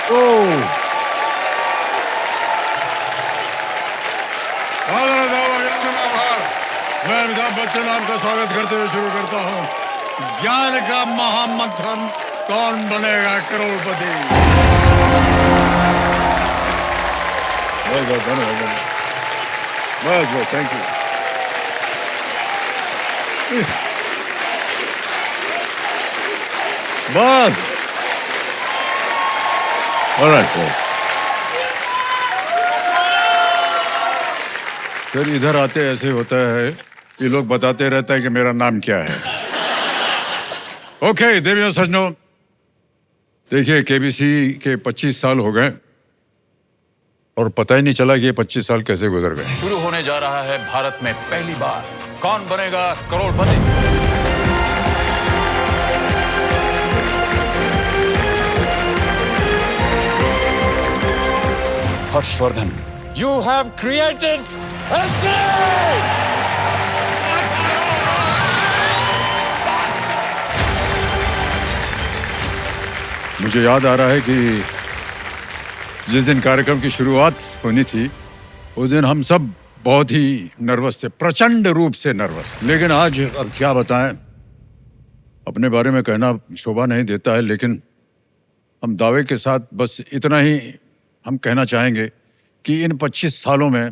तो मैं अमिताभ बच्चन आपका स्वागत करते हुए शुरू करता हूँ ज्ञान का महामंथन, कौन बनेगा करोड़पति। बस थैंक यू। बस ऑलराइट। फिर इधर आते ऐसे होता है कि लोग बताते रहते हैं कि मेरा नाम क्या है। ओके देवियों सज्जनों, देखिए केबीसी के 25 साल हो गए और पता ही नहीं चला कि ये 25 साल कैसे गुजर गए। शुरू होने जा रहा है भारत में पहली बार कौन बनेगा करोड़पति। हर्षवर्धन, यू हैव क्रिएटेड मुझे याद आ रहा है कि जिस दिन कार्यक्रम की शुरुआत होनी थी उस दिन हम सब बहुत ही नर्वस थे, प्रचंड रूप से नर्वस। लेकिन आज अब क्या बताएं, अपने बारे में कहना शोभा नहीं देता है, लेकिन हम दावे के साथ बस इतना ही हम कहना चाहेंगे कि इन 25 सालों में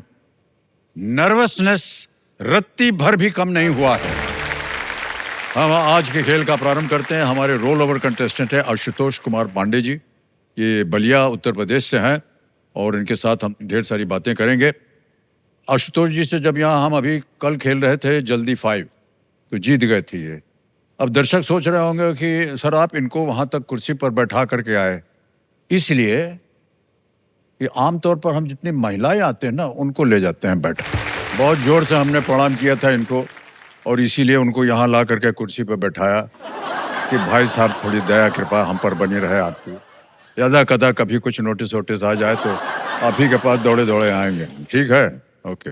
नर्वसनेस रत्ती भर भी कम नहीं हुआ है। हम आज के खेल का प्रारंभ करते हैं। हमारे रोल ओवर कंटेस्टेंट है आशुतोष कुमार पांडे जी। ये बलिया उत्तर प्रदेश से हैं और इनके साथ हम ढेर सारी बातें करेंगे। आशुतोष जी से जब यहाँ हम अभी कल खेल रहे थे जल्दी 5 तो जीत गए थे ये। अब दर्शक सोच रहे होंगे कि सर आप इनको वहाँ तक कुर्सी पर बैठा करके आए, इसलिए कि आमतौर पर हम जितनी महिलाएं आते हैं ना उनको ले जाते हैं बैठा। बहुत जोर से हमने प्रणाम किया था इनको और इसीलिए उनको यहाँ ला करके कुर्सी पर बैठाया कि भाई साहब थोड़ी दया कृपा हम पर बनी रहे आपकी। यदा कदा कभी कुछ नोटिस वोटिस आ जाए तो आप ही के पास दौड़े दौड़े आएंगे, ठीक है? ओके,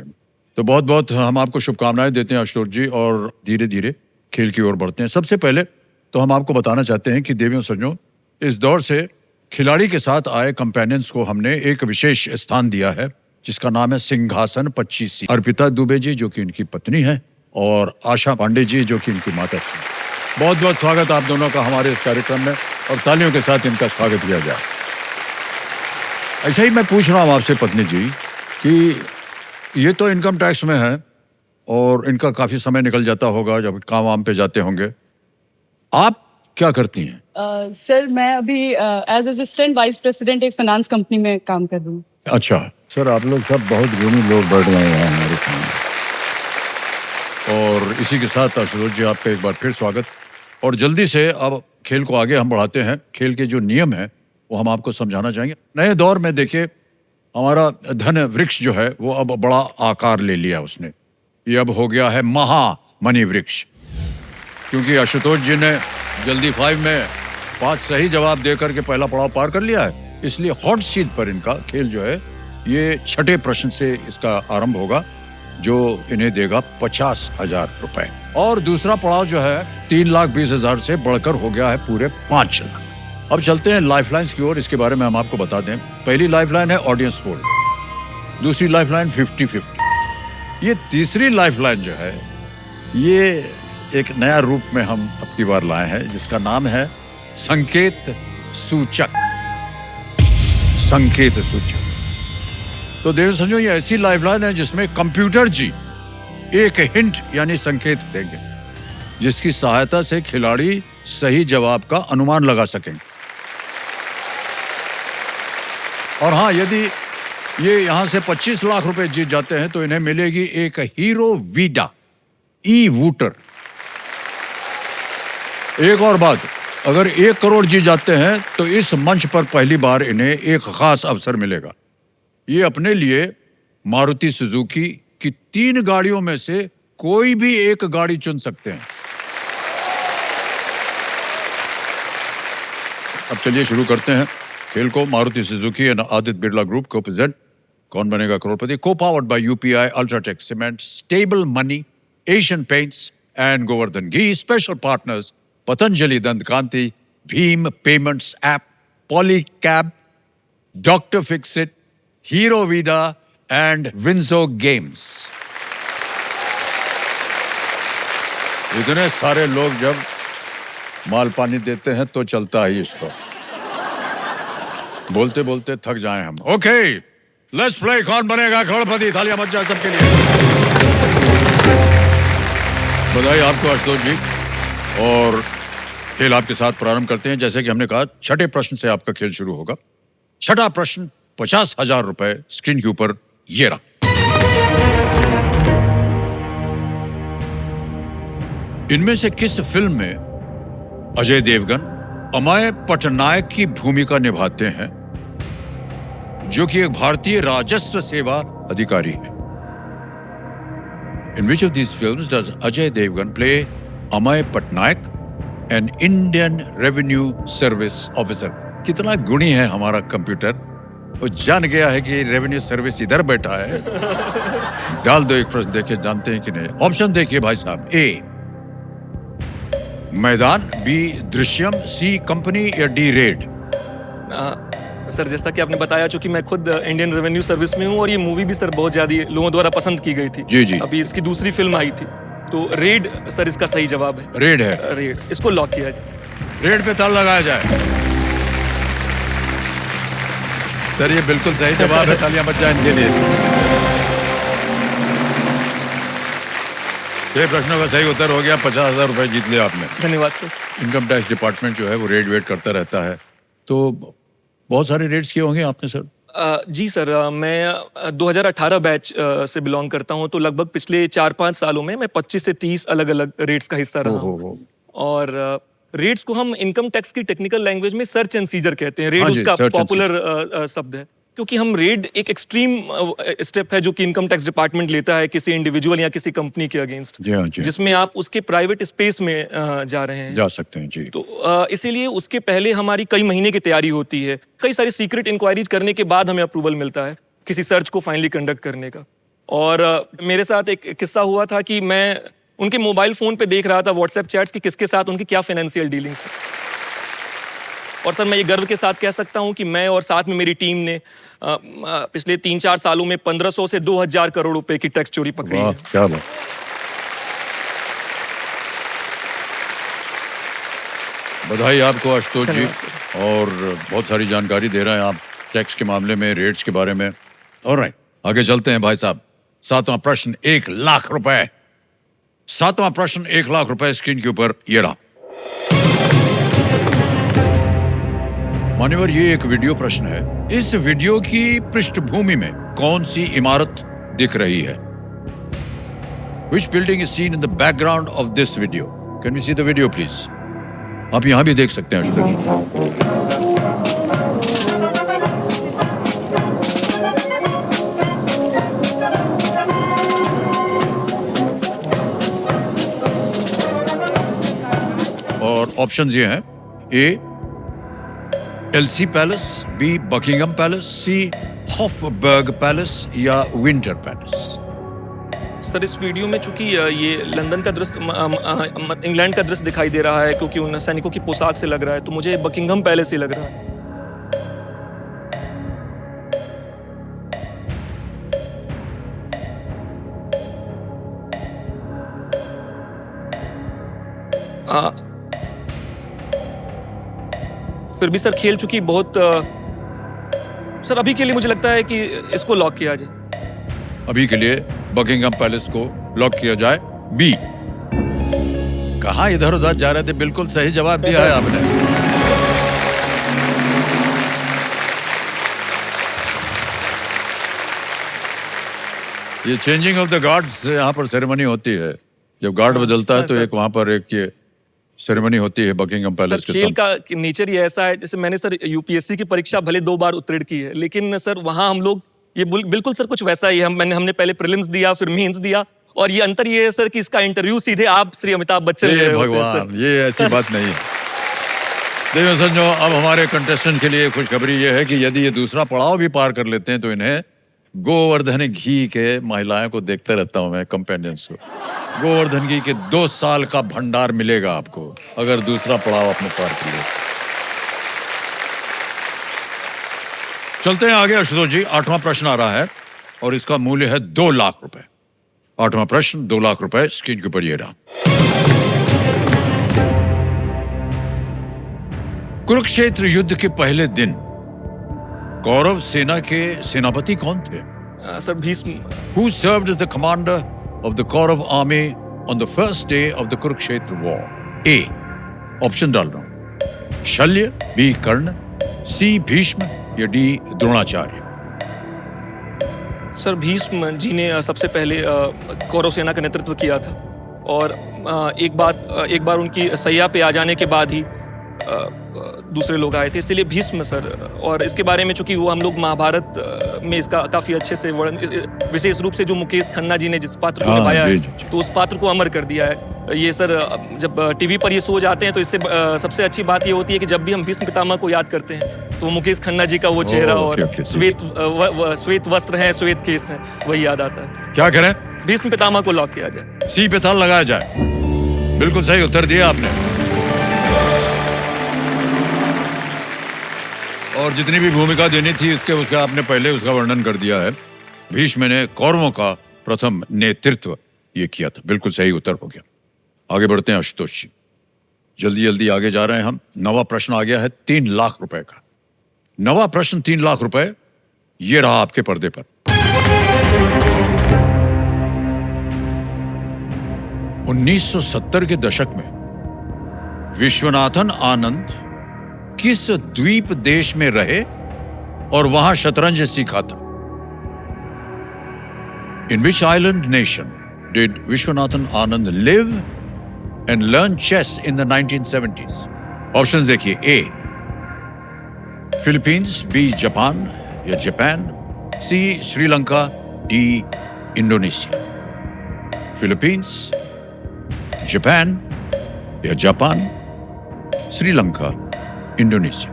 तो बहुत बहुत हम आपको शुभकामनाएं देते हैं आशुतोष जी और धीरे धीरे खेल की ओर बढ़ते हैं। सबसे पहले तो हम आपको बताना चाहते हैं कि देवियों सज्जनों, इस दौर से खिलाड़ी के साथ आए कंपेनियंस को हमने एक विशेष स्थान दिया है जिसका नाम है सिंहासन 25। अर्पिता दुबे जी जो कि इनकी पत्नी है और आशा पांडे जी जो कि इनकी माता थी। बहुत बहुत स्वागत आप दोनों का हमारे इस कार्यक्रम में और तालियों के साथ इनका स्वागत किया जाए। ऐसा ही मैं पूछ रहा हूँ आपसे पत्नी जी कि ये तो इनकम टैक्स में है और इनका काफी समय निकल जाता होगा जब काम वाम पे जाते होंगे, आप क्या करती हैं? सर मैं अभी एज असिस्टेंट वाइस प्रेसिडेंट एक फाइनेंस कंपनी में काम कर रही हूँ। अच्छा सर, आप लोग सब बहुत गुणी लोग बैठ गए हैं हमारे सामने। और इसी के साथ आशुतोष जी आपका एक बार फिर स्वागत। और जल्दी से अब खेल को आगे हम बढ़ाते हैं। खेल के जो नियम हैं वो हम आपको समझाना चाहेंगे। नए दौर में देखिए हमारा धन वृक्ष जो है वो अब बड़ा आकार ले लिया उसने। ये अब हो गया है महा मनी वृक्ष, क्योंकि आशुतोष जी ने जल्दी 5 में 5 सही जवाब देकर के पहला पड़ाव पार कर लिया है। इसलिए हॉट सीट पर इनका खेल जो है ये 6ठे प्रश्न से इसका आरंभ होगा जो इन्हें देगा 50,000 रुपए। और दूसरा पड़ाव जो है 3,20,000 से बढ़कर हो गया है पूरे 5 लाख। अब चलते हैं लाइफलाइंस की ओर। इसके बारे में हम आपको बता दें। पहली लाइफलाइन है ऑडियंस पोल, दूसरी लाइफलाइन 50-50। ये तीसरी लाइफलाइन जो है ये एक नया रूप में हम अब की बार लाए हैं जिसका नाम है संकेत सूचक। संकेत सूचक। तो देव संजो ये ऐसी लाइफलाइन है जिसमें कंप्यूटर जी एक हिंट यानी संकेत देंगे जिसकी सहायता से खिलाड़ी सही जवाब का अनुमान लगा सकेंगे। और हाँ, यदि ये यहां से 25 लाख रुपए जीत जाते हैं तो इन्हें मिलेगी एक हीरो वीडा ई वूटर। एक और बात, अगर 1 करोड़ जीत जाते हैं तो इस मंच पर पहली बार इन्हें एक खास अवसर मिलेगा। ये अपने लिए मारुति सुजुकी की 3 गाड़ियों में से कोई भी एक गाड़ी चुन सकते हैं। अब चलिए शुरू करते हैं खेल को। Maruti Suzuki and Aditya Birla group को प्रेजेंट कौन बनेगा करोड़पति, को powered by UPI, UltraTech cement, stable money, Asian Paints and Govardhan ghee. Special partners Patanjali Dant Kanti, Bhim payments app, Polycab, Doctor Fixit, Hero Vida and WinZO games. इतने सारे लोग जब माल पानी देते हैं तो चलता है इसको। बोलते बोलते थक जाएं हम। ओके, लेट्स प्ले कौन बनेगा करोड़पति। तालियां बज जाए सबके लिए। बधाई आपको आशुतोष जी। और खेल आपके साथ प्रारंभ करते हैं। जैसे कि हमने कहा, छठे प्रश्न से आपका खेल शुरू होगा। छठा प्रश्न 50,000 रुपए स्क्रीन के ऊपर ये रहा। इनमें से किस फिल्म में अजय देवगन अमय पटनायक की भूमिका निभाते हैं, जो कि एक भारतीय राजस्व सेवा अधिकारी है? In which of these films does Ajay Devgan play Amay Patnaik, an Indian Revenue Service Officer? कितना गुणी है हमारा कंप्यूटर, वो जान गया है कि रेवेन्यू सर्विस इधर बैठा है। डाल दो एक प्रश्न, देखे जानते हैं कि नहीं। ऑप्शन देखिए भाई साहब। ए मैदान, बी दृश्यम, सी कंपनी या डी रेड? सर जैसा कि आपने बताया, चूंकि मैं खुद इंडियन रेवेन्यू सर्विस में हूँ और ये मूवी भी सर बहुत ज्यादा लोगों द्वारा पसंद की गई थी। जी जी। अभी इसकी दूसरी फिल्म आई थी, तो रेड सर इसका सही जवाब है। रेड है। रेड, इसको लॉक किया जाए। रेड पे ताला लगाया जाए। सर ये बिल्कुल सही जवाब है। तालियां बज जाए इनके लिए। ये प्रश्नों का सही उत्तर हो गया। 50,000 रुपए जीत लिया आपने। धन्यवाद सर। इनकम टैक्स डिपार्टमेंट जो है वो रेड वेट करता रहता है, तो बहुत सारे रेड्स किए होंगे आपने सर? जी सर, मैं 2018 बैच से बिलोंग करता हूं, तो लगभग पिछले 4-5 सालों में मैं 25 से 30 अलग अलग रेट्स का हिस्सा रहा हूं। और रेट्स को हम इनकम टैक्स की टेक्निकल लैंग्वेज में सर्च एंड सीजर कहते हैं। रेड उसका पॉपुलर शब्द है, क्योंकि हम रेड एक एक्सट्रीम स्टेप है जो कि इनकम टैक्स डिपार्टमेंट लेता है किसी इंडिविजुअल या किसी कंपनी के अगेंस्ट, जिसमें आप उसके प्राइवेट स्पेस में जा रहे हैं, जा सकते हैं जी। तो इसीलिए उसके पहले हमारी कई महीने की तैयारी होती है। कई सारी सीक्रेट इंक्वायरीज करने के बाद हमें अप्रूवल मिलता है किसी सर्च को फाइनली कंडक्ट करने का। और मेरे साथ एक किस्सा हुआ था कि मैं उनके मोबाइल फोन पे देख रहा था व्हाट्सएप चैट्स कि किसके साथ उनकी क्या फाइनेंशियल डीलिंग्स है। और सर मैं ये गर्व के साथ कह सकता हूं कि मैं और साथ में मेरी टीम ने पिछले 3-4 सालों में 1500 से 2000 करोड़ रुपए की टैक्स चोरी पकड़ी है। क्या बात। बधाई आपको आशुतोष जी। और बहुत सारी जानकारी दे रहे हैं आप टैक्स के मामले में, रेट्स के बारे में। ऑलराइट, आगे चलते हैं भाई साहब। सातवां प्रश्न 1 लाख रुपए। सातवां प्रश्न 1 लाख रुपए स्क्रीन के ऊपर ये रहा। मान्यवर, ये एक वीडियो प्रश्न है। इस वीडियो की पृष्ठभूमि में कौन सी इमारत दिख रही है? Which building is seen in the background of this video? Can we see the video, please? आप यहां भी देख सकते हैं आशुतोष। और ऑप्शंस ये हैं। A Elysee palace, B Buckingham palace, C Hofburg palace या विंटर पैलेस? सर इस वीडियो में चूंकि ये लंदन का दृश्य, इंग्लैंड का दृश्य दिखाई दे रहा है, क्योंकि उन सैनिकों की पोशाक से लग रहा है, तो मुझे बकिंगम पैलेस ही लग रहा है। फिर भी सर खेल चुकी बहुत सर अभी के लिए मुझे लगता है कि इसको लॉक किया जाए। अभी के लिए बकिंगम पैलेस को लॉक किया जाए। बी। कहां इधर उधर जा रहे थे, बिल्कुल सही जवाब दिया है आपने। ये चेंजिंग ऑफ द गार्ड्स यहाँ पर सेरेमनी होती है। जब गार्ड बदलता है तो एक वहां पर एक ये सेरेमनी होती है बकिंगम पैलेस के साथ। खेल का नेचर ही ऐसा है, जैसे मैंने सर यूपीएससी की परीक्षा भले 2 बार उत्तीर्ण की है, लेकिन सर वहां हम लोग ये बिल्कुल सर कुछ वैसा ही है। हमने पहले प्रीलिम्स दिया, फिर मेंस दिया, और ये अंतर ये है सर कि इसका इंटरव्यू सीधे आप श्री अमिताभ बच्चन ले रहे होते हैं सर। ये ऐसी बात नहीं है। देखो समझो, अब हमारे कंटेस्टेंट के लिए खुशखबरी ये है कि यदि ये दूसरा पड़ाव भी पार कर लेते हैं तो इन्हें गोवर्धन घी के, महिलाओं को देखते रहता हूं मैं, कंपेनियंस को, गोवर्धन घी के 2 साल का भंडार मिलेगा आपको अगर दूसरा पड़ाव आपने पार कर लिया। चलते हैं आगे आशुतोष जी। 8वां प्रश्न आ रहा है और इसका मूल्य है 2 लाख रुपए। 8वां प्रश्न 2 लाख रुपए, स्क्रीन के ऊपर ये रहा। कुरुक्षेत्र युद्ध के पहले दिन कौरव सेना के सेनापति कौन थे? Sir Bhishma. Who served as the commander of the Kaurav army on the first day of the Kurukshetra war? A. Option डाल रहा हूं। शल्य, B. कर्ण, C. भीष्म या D. द्रोणाचार्य। सर भीष्म जी ने सबसे पहले कौरव सेना का नेतृत्व किया था और एक बार उनकी सैया पे आ जाने के बाद ही दूसरे लोग आए थे, इसलिए भीष्म सर। और इसके बारे में चूंकि वो हम लोग महाभारत में इसका काफी अच्छे से वर्णन, विशेष रूप से जो मुकेश खन्ना जी ने जिस पात्र को निभाया है तो उस पात्र को अमर कर दिया है। ये सर जब टीवी पर ये शो जाते हैं तो इससे सबसे अच्छी बात ये होती है कि जब भी हम भीष्म पितामह को याद करते हैं तो मुकेश खन्ना जी का वो चेहरा और श्वेत वस्त्र है, श्वेत केस है, वही याद आता है। क्या करें? भीष्म पितामह को लॉक किया जाए। सी पे ताल लगाया जाए। बिल्कुल सही उत्तर दिया आपने। और जितनी भी भूमिका देनी थी उसका आपने पहले उसका वर्णन कर दिया है। भीष्म ने कौरवों का प्रथम नेतृत्व ये किया था। बिल्कुल सही उत्तर हो गया। आगे बढ़ते हैं आशुतोष जी, जल्दी जल्दी आगे जा रहे हैं हम। 9वां प्रश्न आ गया है 3 लाख रुपए का। 9वां प्रश्न 3 लाख रुपए, ये रहा आपके पर्दे पर। 1970 के दशक में विश्वनाथन आनंद किस द्वीप देश में रहे और वहां शतरंज सीखा था? In which island nation did Vishwanathan Anand live and learn chess in the 1970s? Options देखिए। A. Philippines, B. जापान या Japan, C. Sri Lanka, D. Indonesia. Philippines, Japan या जापान, श्रीलंका, इंडोनेशिया।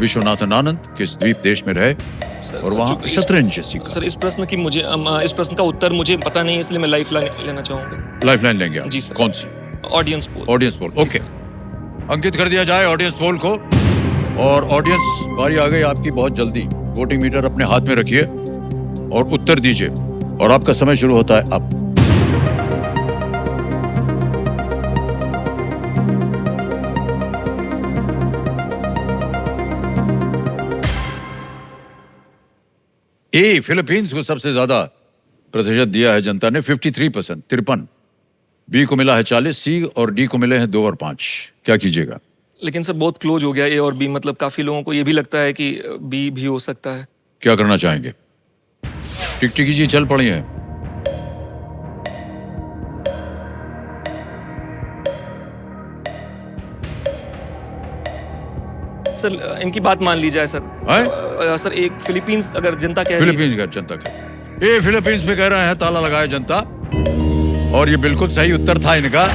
विश्वनाथन आनंद किस द्वीप देश में रहे और वहां शतरंज सीखा? सर इस प्रश्न का उत्तर मुझे पता नहीं है, इसलिए मैं लाइफलाइन लेना चाहूंगा। लाइफलाइन लेंगे आप? जी सर। कौन सी? Audience poll. Audience poll, okay. अंकित कर दिया जाए ऑडियंस पोल को। और ऑडियंस, बारी आ गई आपकी बहुत जल्दी। वोटिंग मीटर अपने हाथ में रखिए और उत्तर दीजिए और आपका समय शुरू होता है अब। ए, फिलीपींस को सबसे ज्यादा प्रतिशत दिया है जनता ने, 53%, 53। बी को मिला है 40, सी और डी को मिले हैं 2 और 5। क्या कीजिएगा? लेकिन सर बहुत क्लोज हो गया ए और बी, मतलब काफी लोगों को ये भी लगता है कि बी भी हो सकता है। क्या करना चाहेंगे? टिकटिकी जी चल पड़ी हैं। सर इनकी बात मान ली जाए सर। सर एक फिलीपींस अगर जनता कह रही है। फिलीपींस का जनता कह, ये फिलीपींस में कह रहे हैं ताला लगाए जनता, और ये बिल्कुल सही उत्तर था इनका।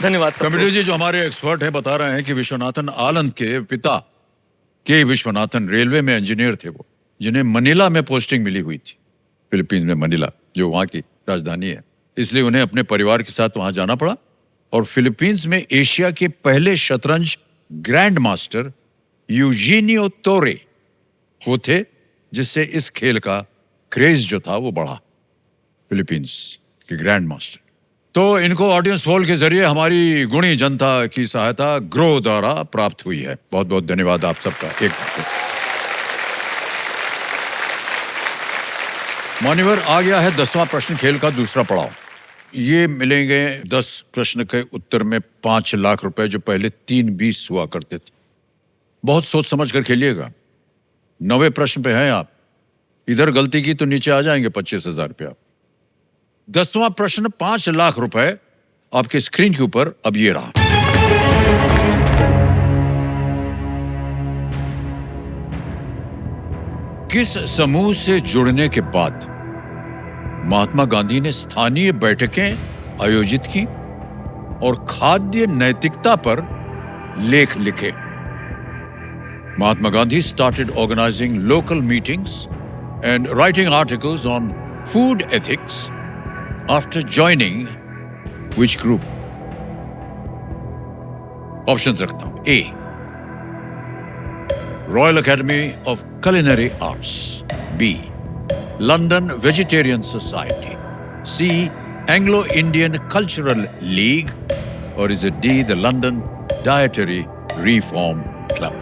धन्यवाद सर। कमिटी जी जो हमारे एक्सपर्ट हैं बता रहे हैं कि विश्वनाथन आनंद के पिता के विश्वनाथन रेलवे में इंजीनियर थे वो, जिन्हें मनीला में पोस्टिंग मिली हुई थी। फिलीपींस में मनीला जो वहां की राजधानी है, इसलिए उन्हें अपने परिवार के साथ वहां जाना पड़ा। और फिलीपींस में एशिया के पहले शतरंज ग्रैंड मास्टर यूजीनियो तोरे वो थे, जिससे इस खेल का क्रेज जो था वो बढ़ा। फिलीपींस के ग्रैंड मास्टर। तो इनको ऑडियंस पोल के जरिए हमारी गुणी जनता की सहायता ग्रो द्वारा प्राप्त हुई है। बहुत बहुत धन्यवाद आप सबका। एक मान्यवर, आ गया है 10वां प्रश्न, खेल का दूसरा पड़ाव। ये मिलेंगे 10 प्रश्न के उत्तर में 5 लाख रुपए, जो पहले 3-20 हुआ करते थे। बहुत सोच समझ कर खेलिएगा। 9वें प्रश्न पे हैं आप, इधर गलती की तो नीचे आ जाएंगे 25,000 रुपया। 10वां प्रश्न 5 लाख रुपए आपके स्क्रीन के ऊपर अब ये रहा। किस समूह से जुड़ने के बाद महात्मा गांधी ने स्थानीय बैठकें आयोजित की और खाद्य नैतिकता पर लेख लिखे? Mahatma Gandhi started organizing local meetings and writing articles on food ethics after joining which group? Options रखता हूं। A, royal academy of culinary arts. B, London vegetarian society. C, Anglo Indian cultural league. और is it D, the London dietary reform club?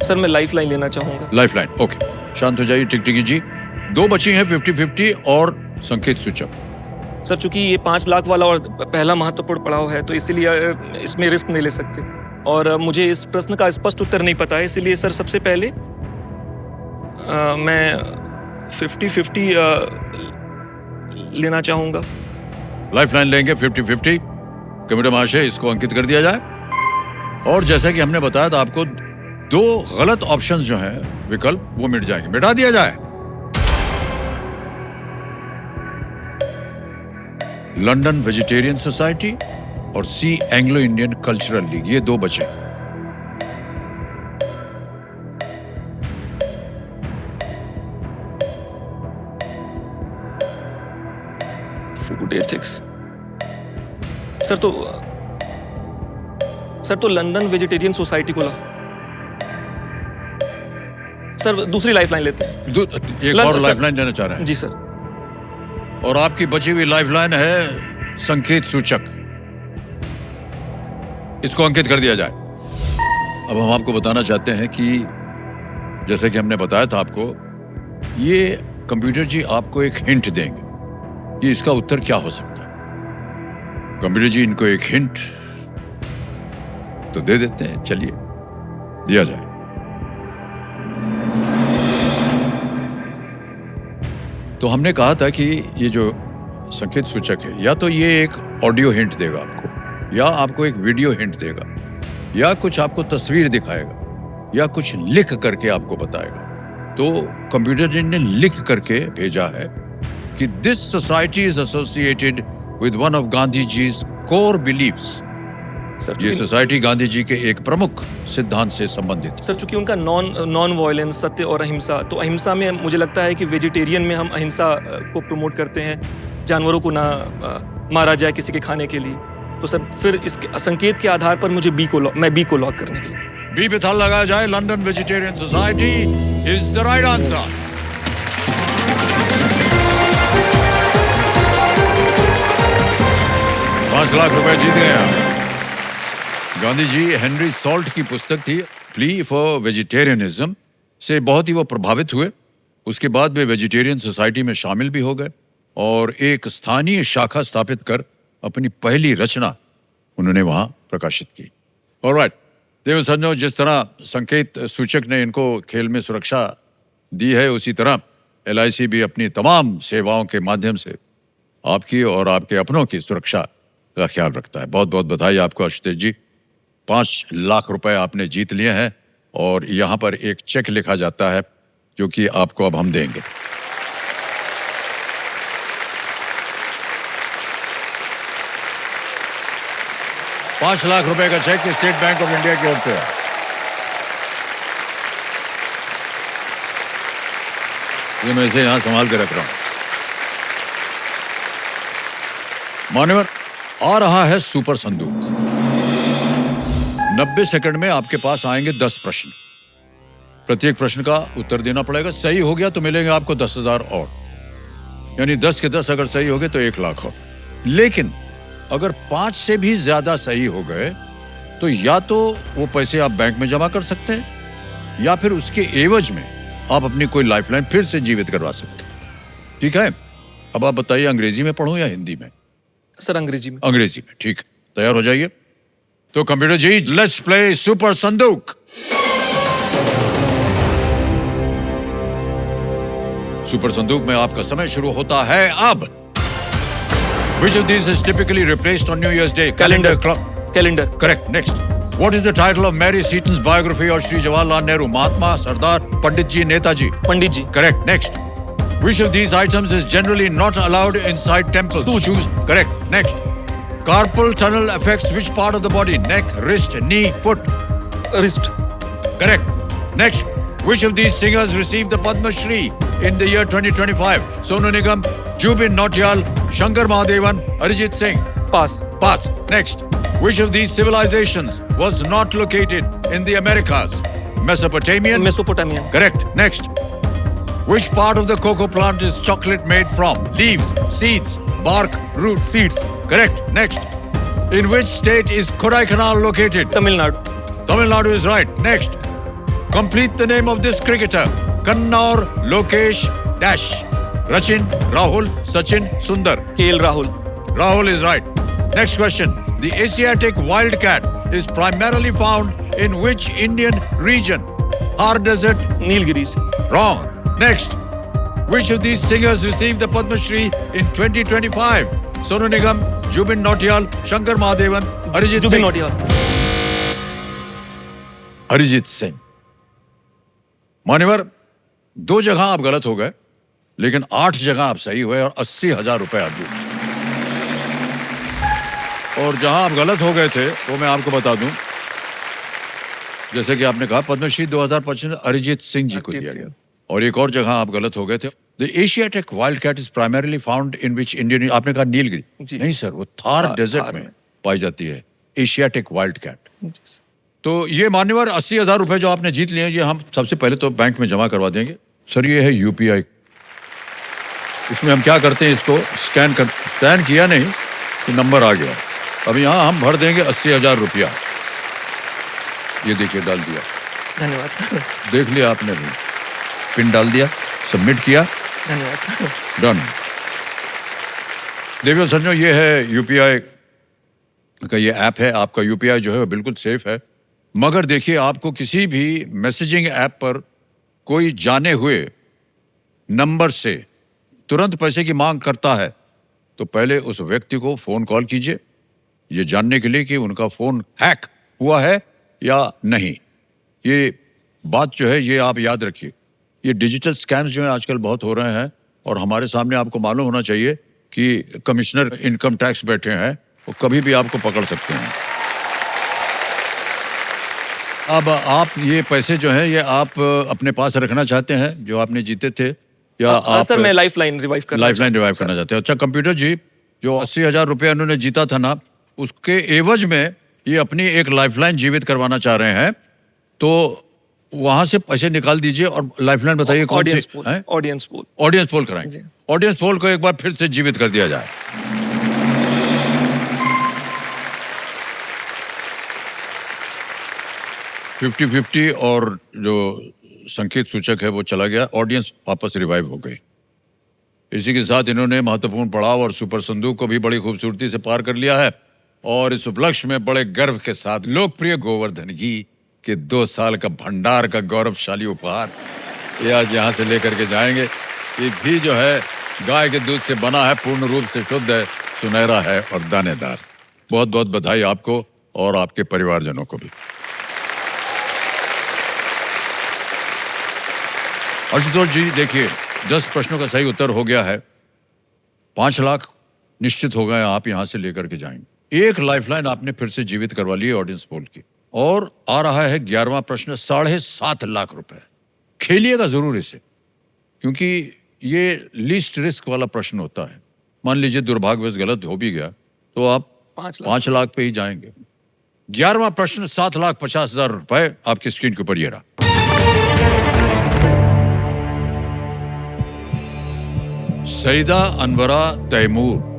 Sir मैं life line लेना चाहूंगा। Lifeline, okay. शांत हो जाइए टिकटिकी जी। दो बची हैं 50-50 और संकेत सूचक। सर चूंकि ये 5 लाख वाला और पहला महत्वपूर्ण पड़ाव है तो इसीलिए इसमें रिस्क नहीं ले सकते और मुझे इस प्रश्न का स्पष्ट उत्तर नहीं पता है, इसीलिए सर सबसे पहले मैं 50-50 लेना चाहूंगा। लाइफलाइन लेंगे 50-50। कमेटी महाशय, इसको अंकित कर दिया जाए। और जैसा कि हमने बताया था आपको, 2 गलत ऑप्शंस जो हैं विकल्प, वो मिट जाएंगे। मिटा दिया जाए। लंदन वेजिटेरियन सोसाइटी और सी, एंग्लो इंडियन कल्चरल लीग, ये 2 बचे। Food ethics. सर तो लंदन वेजिटेरियन सोसाइटी को सर दूसरी लाइफलाइन लेते हैं। एक और लाइफलाइन देना चाह रहे हैं? जी सर। और आपकी बची हुई लाइफलाइन है संकेत सूचक। इसको अंकित कर दिया जाए। अब हम आपको बताना चाहते हैं कि जैसे कि हमने बताया था आपको, ये कंप्यूटर जी आपको एक हिंट देंगे, ये इसका उत्तर क्या हो सकता है। कंप्यूटर जी इनको एक हिंट तो दे देते हैं, चलिए दिया जाए। तो हमने कहा था कि ये जो संकेत सूचक है, या तो ये एक ऑडियो हिंट देगा आपको, या आपको एक वीडियो हिंट देगा, या कुछ आपको तस्वीर दिखाएगा, या कुछ लिख करके आपको बताएगा। तो कंप्यूटर जी ने लिख करके भेजा है कि this society is associated with one of Gandhi ji's core beliefs. ये सोसाइटी गांधी जी के एक प्रमुख सिद्धांत से संबंधित है। सर चूंकि उनका नॉन वायलेंस, सत्य और अहिंसा, तो अहिंसा में मुझे लगता है कि वेजिटेरियन में हम अहिंसा को प्रमोट करते हैं, जानवरों को ना मारा जाए किसी के खाने के लिए। तो सर फिर इसके संकेत के आधार पर मुझे मैं बी को लॉक करने के लिए। बी पे थाल लगाया जाए। London vegetarian society is the right answer. ₹5,00,000 जीत गए आप। गांधी जी हेनरी सॉल्ट की पुस्तक थी प्ली फॉर वेजिटेरियनिज्म से बहुत ही वो प्रभावित हुए। उसके बाद वे वेजिटेरियन सोसाइटी में शामिल भी हो गए और एक स्थानीय शाखा स्थापित कर अपनी पहली रचना उन्होंने वहां प्रकाशित की। ऑलराइट देव सज्जनों, जिस तरह संकेत सूचक ने इनको खेल में सुरक्षा दी है, उसी तरह LIC भी अपनी तमाम सेवाओं के माध्यम से आपकी और आपके अपनों की सुरक्षा का ख्याल रखता है। बहुत बहुत बधाई आपको आशुतोष जी। 5 लाख रुपए आपने जीत लिए हैं और यहां पर एक चेक लिखा जाता है जो कि आपको अब हम देंगे। ₹5,00,000 का cheque State Bank of India की ओर से है। ये मैं इसे यहां संभाल के रख रहा हूं। मान्यवर, आ रहा है सुपर संदूक। 90 सेकंड में आपके पास आएंगे 10 प्रश्न। प्रत्येक प्रश्न का उत्तर देना पड़ेगा। सही हो गया तो मिलेंगे आपको 10,000 और, यानी 10 के 10 अगर सही हो गए तो 1,00,000 और। लेकिन अगर 5 से भी ज्यादा सही हो गए तो या तो वो पैसे आप बैंक में जमा कर सकते हैं या फिर उसके एवज में आप अपनी कोई लाइफलाइन फिर से जीवित करवा सकते हैं। ठीक है, अब आप बताइए अंग्रेजी में पढ़ूं या हिंदी में? सर अंग्रेजी में। अंग्रेजी में, ठीक। तैयार हो जाइए। तो computer ji, let's play super Sandook. Super Sandook में आपका समय शुरू होता है अब। Which of these is typically replaced on New Year's Day? Calendar. Clock. Calendar. Correct. Next. What is the title of Mary Seaton's biography of Sri Jawaharlal Nehru? Mahatma, Sardar, Pandit ji, Netaji. Pandit ji. Correct. Next. Which of these items is generally not allowed inside temples? Shoes. Correct. Next. Carpal tunnel affects which part of the body? Neck, wrist, knee, foot. Wrist. Correct. Next. Which of these singers received the Padma Shri in the year 2025? Sonu Nigam, Jubin Nautiyal, Shankar Mahadevan, Arijit Singh. Pass. Pass. Next. Which of these civilizations was not located in the Americas? Mesopotamian? Mesopotamia. Correct. Next. Which part of the cocoa plant is chocolate made from? Leaves, seeds, bark, root. Seeds. Correct. Next. In which state is Kodaikanal located? Tamil Nadu. Tamil Nadu is right. Next. Complete the name of this cricketer. Kannaur Lokesh Dash. Rachin, Rahul, Sachin, Sundar. KL Rahul. Rahul is right. Next question. The Asiatic wildcat is primarily found in which Indian region? Thar Desert? Nilgiris. Wrong. Next. Which of these singers received the Padma Shri in 2025? Sonu Nigam, Jubin Nautiyal, Shankar Mahadevan, Arijit Jubin Singh. Nautiyal. Arijit Singh. मान्यवर, 2 जगह आप गलत हो गए, लेकिन 8 जगह आप सही हुए और 80,000 रुपए आप जीते. और जहां आप गलत हो गए थे वो मैं आपको बता दूं. जैसे कि आपने कहा पद्मश्री 2025 अरिजीत सिंह जी को अरिजीत दिया सिंह. गया. और एक और जगह आप गलत हो गए थे. The Asiatic wild cat is primarily found in which Indian. आपने कहा नीलगिरी. जी. नहीं सर, वो थार डेजर्ट थार में में. पाई जाती है एशियाटिक वाइल्ड कैट. तो ये मान्यवर 80,000 रुपए जो आपने जीत लिए हैं, ये हम सबसे पहले तो बैंक में जमा करवा देंगे. सर ये है यूपीआई. इसमें हम क्या करते हैं, इसको स्कैन किया नहीं कि नंबर आ गया. अब यहाँ हम भर देंगे 80,000 रुपया. ये देखिए डाल दिया. धन्यवाद सर. देख लिया आपने भी. पिन डाल दिया, सबमिट किया, धन्यवाद सर. डन. देखिए सज्जनों, ये है यूपीआई का ये ऐप है. आपका यूपीआई जो है वो बिल्कुल सेफ है. मगर देखिए, आपको किसी भी मैसेजिंग ऐप पर कोई जाने हुए नंबर से तुरंत पैसे की मांग करता है तो पहले उस व्यक्ति को फोन कॉल कीजिए, ये जानने के लिए कि उनका फोन हैक हुआ है या नहीं. ये बात जो है ये आप याद रखिए. ये डिजिटल स्कैम्स जो हैं आजकल बहुत हो रहे हैं और हमारे सामने आपको मालूम होना चाहिए कि कमिश्नर इनकम टैक्स बैठे हैं, वो कभी भी आपको पकड़ सकते हैं. अब आप ये पैसे जो हैं ये आप अपने पास रखना चाहते हैं जो आपने जीते थे, या आप सर मैं लाइफलाइन रिवाइव करना चाहते हैं? अच्छा कंप्यूटर जी, जो 80,000 रुपये उन्होंने जीता था ना, उसके एवज में ये अपनी एक लाइफलाइन जीवित करवाना चाह रहे हैं. तो वहां से पैसे निकाल दीजिए और लाइफलाइन बताइए कौन सी. Audience poll. ऑडियंस पोल कराएंगे. ऑडियंस पोल को एक बार फिर से जीवित कर दिया जाए. फिफ्टी 50 और जो संकेत सूचक है वो चला गया. ऑडियंस वापस रिवाइव हो गई. इसी के साथ इन्होंने महत्वपूर्ण पड़ाव और सुपर संदूक को भी बड़ी खूबसूरती से पार कर लिया है. और इस उपलक्ष्य में बड़े गर्व के साथ लोकप्रिय गोवर्धन घी के 2 साल का भंडार का गौरवशाली उपहार ये आज यहाँ से लेकर के जाएंगे. ये घी जो है गाय के दूध से बना है, पूर्ण रूप से शुद्ध है, सुनहरा है और दानेदार. बहुत बहुत बधाई आपको और आपके परिवारजनों को भी. आशुतोष जी देखिए, 10 प्रश्नों का सही उत्तर हो गया है. 5 लाख निश्चित हो गए, आप यहां से लेकर के जाएंगे. एक लाइफलाइन आपने फिर से जीवित करवा ली है ऑडियंस पोल की. और आ रहा है 11वां प्रश्न, 7.5 लाख रुपए. खेलिएगा जरूर इसे, क्योंकि ये लीस्ट रिस्क वाला प्रश्न होता है. मान लीजिए दुर्भाग्यवश गलत हो भी गया तो आप 5 लाख पे ही जाएंगे. 11वां प्रश्न, 7,50,000 रुपए आपकी स्क्रीन के ऊपर ये रहा. सईदा अनवरा तैमूर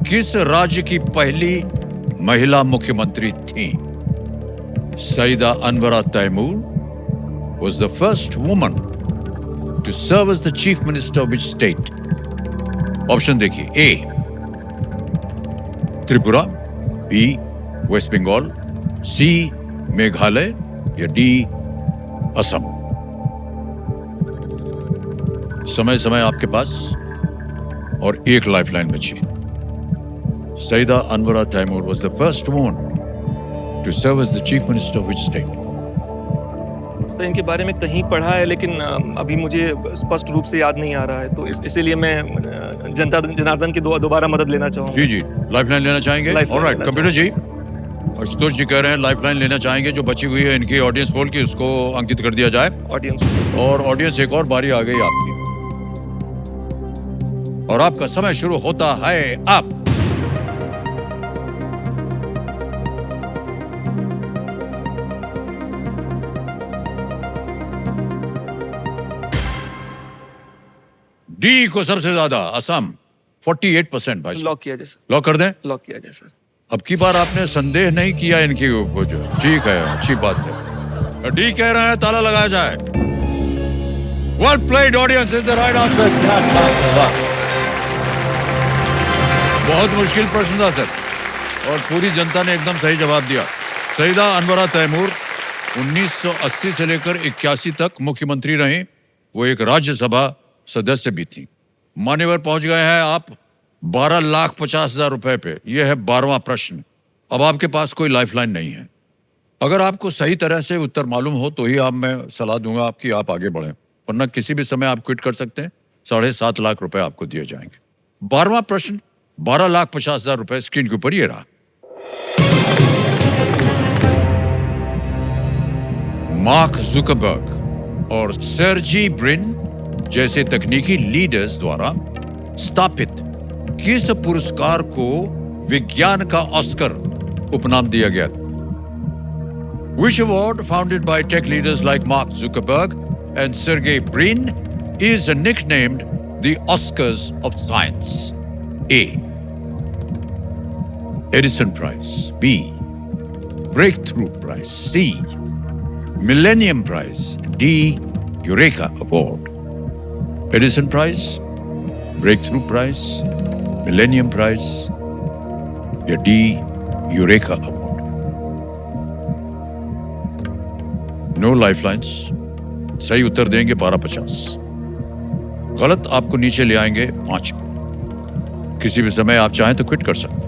किस राज्य की पहली महिला मुख्यमंत्री थी? Syeda Anwara Taimur was the first woman to serve as the chief minister of which state? Option देखिए. ए त्रिपुरा, बी वेस्ट बंगाल, सी मेघालय या डी असम. समय आपके पास और एक लाइफलाइन बची. Syeda Anwara Taimur was the first woman to serve as the chief minister of which state? Sir इनके बारे में कहीं पढ़ा है लेकिन अभी मुझे स्पष्ट रूप से याद नहीं आ रहा है, तो इसीलिए मैं जनता जनार्दन की दोबारा मदद लेना चाहूँगा. जी लाइफलाइन लेना चाहेंगे? ऑलराइट कंप्यूटर जी, आशुतोष जी कह रहे हैं लाइफलाइन लेना चाहेंगे. जो बची हुई है इनकी ऑडियंस पोल की, उसको अंकित कर दिया जाए. ऑडियंस. और ऑडियंस एक और बारी आ गई आपकी. और आपका समय शुरू होता है अब। डी को सबसे ज्यादा असम 48% भाई। लॉक किया जाए सर, लॉक कर दें। लॉक किया जाए सर। अब की बार आपने संदेह नहीं किया इनकी वो जो ठीक है, अच्छी बात है। डी कह रहे हैं ताला लगाया जाए। Well played audience is the right answer. बहुत मुश्किल प्रश्न था सर, और पूरी जनता ने एकदम सही जवाब दिया। सईदा अनवरा तैमूर 1980 से लेकर 81 तक मुख्यमंत्री रही। वो एक राज्यसभा सदस्य भी थी। मान्यवर पहुंच गए हैं आप 12,50,000 रुपए पे। यह है 12वां प्रश्न। अब आपके पास कोई लाइफलाइन नहीं है। अगर आपको सही तरह से उत्तर मालूम हो तो ही मैं सलाह दूंगा आपकी आप आगे बढ़ें, वरना किसी भी समय आप क्विट कर सकते हैं। 7.5 लाख रुपए आपको दिए जाएंगे। 12वां प्रश्न 12,50,000 रुपए स्क्रीन के ऊपर ये रहा। मार्क जुकरबर्ग और सर्जी ब्रिन जैसे तकनीकी लीडर्स द्वारा स्थापित किस पुरस्कार को विज्ञान का ऑस्कर उपनाम दिया गया? Which award founded by tech leaders like Mark Zuckerberg and Sergey Brin is nicknamed the Oscars of Science? A. Edison Prize. B. Breakthrough Prize. C. Millennium Prize. D. Eureka Award. Edison Prize, Breakthrough Prize, Millennium Prize या D. Eureka Award. No lifelines. सही उत्तर देंगे 12,50। गलत आपको नीचे ले आएंगे 5 पे। किसी भी समय आप चाहें तो क्विट कर सकते हैं।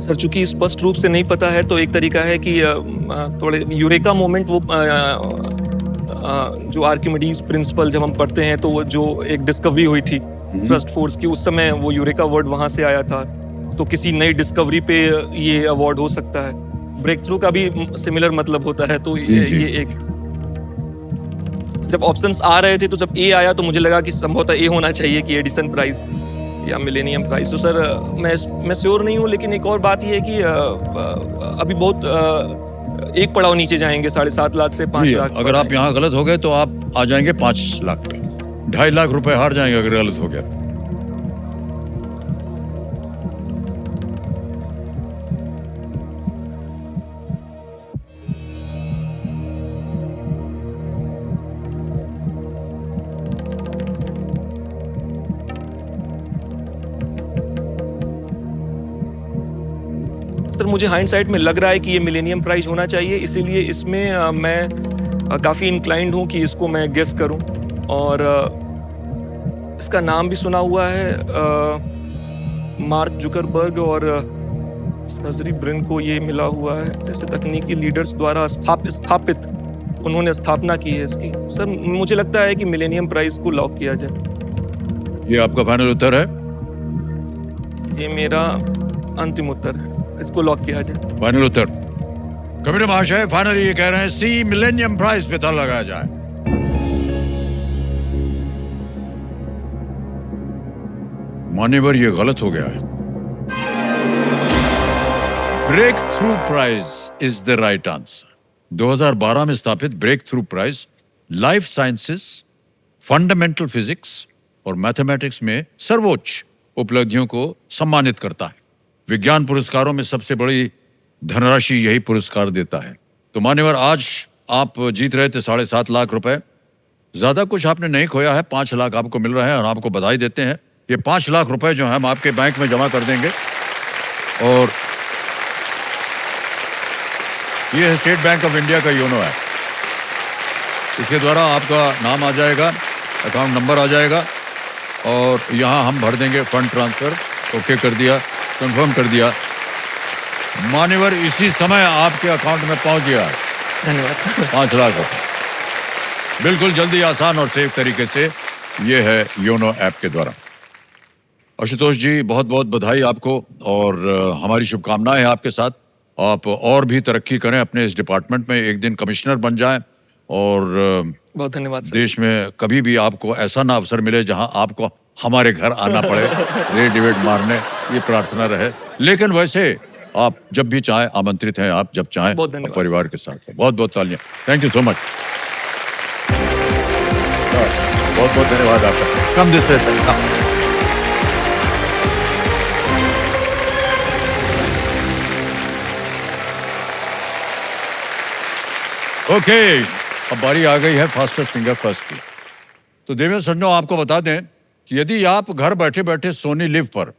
सर चूंकि स्पष्ट रूप से नहीं पता है तो एक तरीका है कि थोड़े यूरेका मोमेंट वो जो आर्किमिडीज प्रिंसिपल जब हम पढ़ते हैं तो वो जो एक डिस्कवरी हुई थी थ्रस्ट फोर्स की, उस समय वो यूरेका वर्ड वहां से आया था। तो किसी नई डिस्कवरी पे ये अवार्ड हो सकता है। ब्रेक थ्रू का भी सिमिलर मतलब होता है। तो ये एक जब ऑप्शंस आ रहे थे तो जब ए आया तो मुझे लगा कि संभवतः ए होना चाहिए कि एडिसन प्राइज या मिलेनियम प्राइज। तो सर मैं श्योर नहीं हूँ, लेकिन एक और बात ये है कि अभी बहुत एक पड़ाव नीचे जाएंगे 7.5 लाख से 5 लाख। अगर आप यहाँ गलत हो गए तो आप आ जाएंगे 5 लाख पे। 2.5 लाख रुपए हार जाएंगे अगर गलत हो गया। सर मुझे हाइंडसाइट में लग रहा है कि ये मिलेनियम प्राइज होना चाहिए, इसीलिए इसमें मैं काफ़ी इंक्लाइंड हूँ कि इसको मैं गेस करूँ। और इसका नाम भी सुना हुआ है, मार्क जुकरबर्ग और सर्जी ब्रिन को ये मिला हुआ है जैसे तकनीकी लीडर्स द्वारा स्थापित उन्होंने स्थापना की है इसकी। सर मुझे लगता है कि मिलेनियम प्राइज को लॉक किया जाए। ये आपका फाइनल उत्तर है? ये मेरा अंतिम उत्तर है, इसको लॉक किया जाए। फाइनल उत्तर? कमिटी महाशय फाइनली ये कह रहे हैं सी, मिलेनियम प्राइज पे ताला लगाया जाए। मान्यवर ये गलत हो गया है। Breakthrough prize is the right answer. 2012 में स्थापित breakthrough prize life sciences, fundamental physics और मैथमेटिक्स में सर्वोच्च उपलब्धियों को सम्मानित करता है। विज्ञान पुरस्कारों में सबसे बड़ी धनराशि यही पुरस्कार देता है। तो मान्यवर आज आप जीत रहे थे 7.5 लाख रुपए। ज्यादा कुछ आपने नहीं खोया है, 5 लाख आपको मिल रहे हैं और आपको बधाई देते हैं। ये 5 लाख रुपए जो है हम आपके बैंक में जमा कर देंगे और ये स्टेट बैंक ऑफ इंडिया का योनो है। इसके द्वारा आपका नाम आ जाएगा, अकाउंट नंबर आ जाएगा और यहाँ हम भर देंगे फंड ट्रांसफर। ओके कर दिया, कंफर्म कर दिया। मान्यवर इसी समय आपके अकाउंट में पहुंच गया। धन्यवाद। 5 लाख रुपए बिल्कुल जल्दी, आसान और सेफ तरीके से। ये है योनो ऐप के द्वारा। आशुतोष जी, बहुत बहुत बधाई आपको और हमारी शुभकामनाएं हैं आपके साथ। आप और भी तरक्की करें अपने इस डिपार्टमेंट में, एक दिन कमिश्नर बन जाएं और बहुत धन्यवाद सर। देश में कभी भी आपको ऐसा ना अवसर मिले जहां आपको हमारे घर आना पड़े रेड डिबेट मारने, ये प्रार्थना रहे। लेकिन वैसे आप जब भी चाहें आमंत्रित हैं, आप जब चाहें बहुत धन्यवाद परिवार के साथ। बहुत बहुत तालियां। Thank you so much. बहुत बहुत धन्यवाद आपका। कम दिस ओके, अब बारी आ गई है फास्टेस्ट फिंगर फर्स्ट की। तो देवेंद्र सन्नो, आपको बता दें कि यदि आप घर बैठे बैठे सोनी लिव पर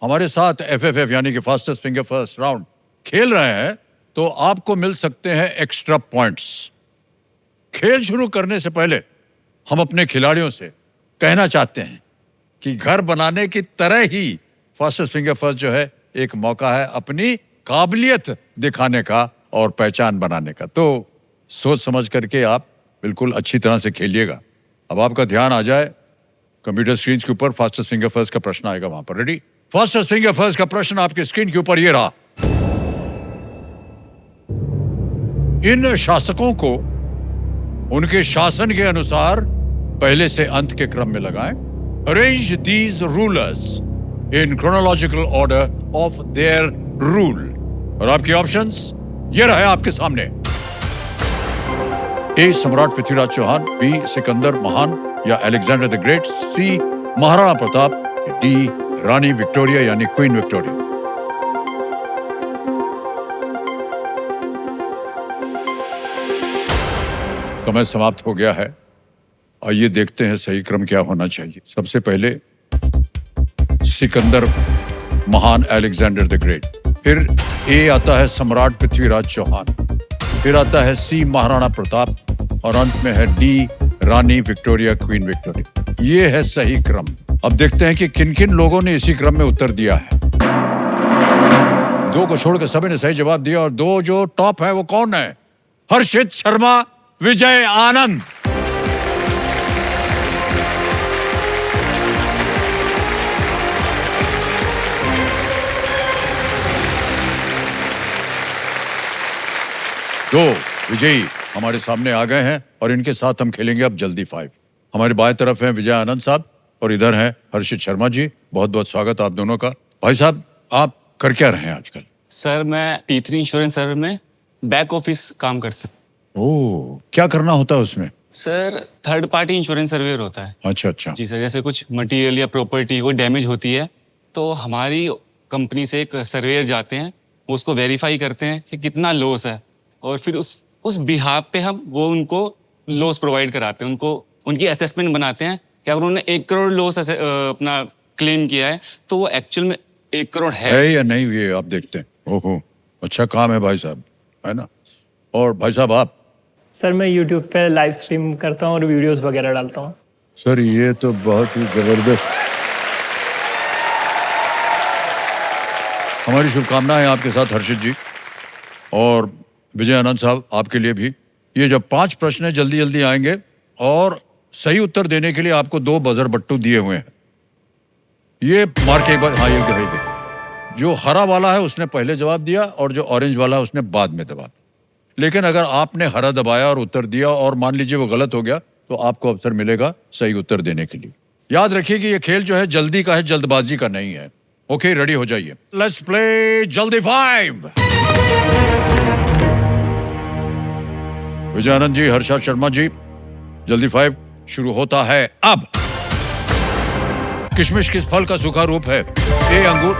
हमारे साथ एफएफएफ यानी कि फास्टेस्ट फिंगर फर्स्ट राउंड खेल रहे हैं तो आपको मिल सकते हैं एक्स्ट्रा पॉइंट्स। खेल शुरू करने से पहले हम अपने खिलाड़ियों से कहना चाहते हैं कि घर बनाने की तरह ही फास्टेस्ट फिंगर फर्स्ट जो है एक मौका है अपनी काबिलियत दिखाने का और पहचान बनाने का। तो सोच समझ करके आप बिल्कुल अच्छी तरह से खेलिएगा। अब आपका ध्यान आ जाए कंप्यूटर स्क्रीन के ऊपर, फास्टेस्ट फिंगर फर्स्ट का प्रश्न आएगा वहां पर। रेडी? फास्टेस्ट फिंगर फर्स्ट का प्रश्न आपकी स्क्रीन के ऊपर ये रहा। इन शासकों को उनके शासन के अनुसार पहले से अंत के क्रम में लगाएं। Arrange these rulers in chronological order of their rule. और आपके ऑप्शंस ये रहे आपके सामने। ए सम्राट पृथ्वीराज चौहान, बी सिकंदर महान या Alexander the great, C Maharana Pratap, D रानी विक्टोरिया यानी क्वीन विक्टोरिया। समय समाप्त हो गया है। आइए देखते हैं सही क्रम क्या होना चाहिए। सबसे पहले सिकंदर महान अलेक्जेंडर द ग्रेट, फिर ए आता है सम्राट पृथ्वीराज चौहान, फिर आता है सी महाराणा प्रताप और अंत में है डी रानी विक्टोरिया क्वीन विक्टोरिया। ये है सही क्रम। अब देखते हैं कि किन किन लोगों ने इसी क्रम में उत्तर दिया है। दो को छोड़कर सभी ने सही जवाब दिया और दो जो टॉप है वो कौन है? हर्षित शर्मा, विजय आनंद। दो विजयी हमारे सामने आ गए हैं और इनके साथ हम खेलेंगे अब जल्दी 5। हमारे बाएं तरफ हैं विजय आनंद साहब और इधर हैं हर्षित शर्मा जी। बहुत बहुत स्वागत आप दोनों का। भाई साहब, आप कर क्या रहे हैं आजकल? सर मैं T3 इंश्योरेंस सर्विस में बैक ऑफिस काम करता हूँ। ओह, क्या करना होता है उसमें? Sir third party insurance surveyor होता है। अच्छा अच्छा। जी सर, जैसे कुछ मटेरियल या प्रॉपर्टी कोई डैमेज होती है तो हमारी कंपनी से एक सर्वेयर जाते हैं, वो उसको वेरीफाई करते हैं कि कितना लॉस है और फिर उस बिहाफ पे हम वो उनको लॉस प्रोवाइड कराते हैं, उनको उनकी असेसमेंट बनाते हैं कि अगर उन्होंने 1 करोड़ लॉस अपना क्लेम किया है तो वो एक्चुअल में 1 करोड़ है या नहीं, ये आप देखते हैं। ओहो, अच्छा काम है भाई साहब, है ना? और भाई साहब आप? सर मैं YouTube पे लाइव स्ट्रीम करता हूँ और वीडियोस वगैरह डालता हूँ। सर ये तो बहुत ही जबरदस्त। हमारी शुभकामनाएं आपके साथ हर्षित जी और विजय आनंद साहब, आपके लिए भी। ये जब 5 प्रश्न जल्दी जल्दी आएंगे और सही उत्तर देने के लिए आपको 2 बजर बट्टू दिए हुए हैं। ये मार के एक बार, हाँ ये देखिए, जो हरा वाला है उसने पहले जवाब दिया और जो ऑरेंज वाला है उसने बाद में दबा। लेकिन अगर आपने हरा दबाया और उत्तर दिया और मान लीजिए वो गलत हो गया तो आपको अवसर मिलेगा सही उत्तर देने के लिए। याद रखिए कि ये खेल जो है जल्दी का है, जल्दबाजी का नहीं है। ओके, रेडी हो जाइए। लेट्स प्ले जल्दी 5। विजय आनंद जी, हर्षा शर्मा जी, जल्दी 5 शुरू होता है अब। किशमिश किस फल का सूखा रूप है? ए अंगूर।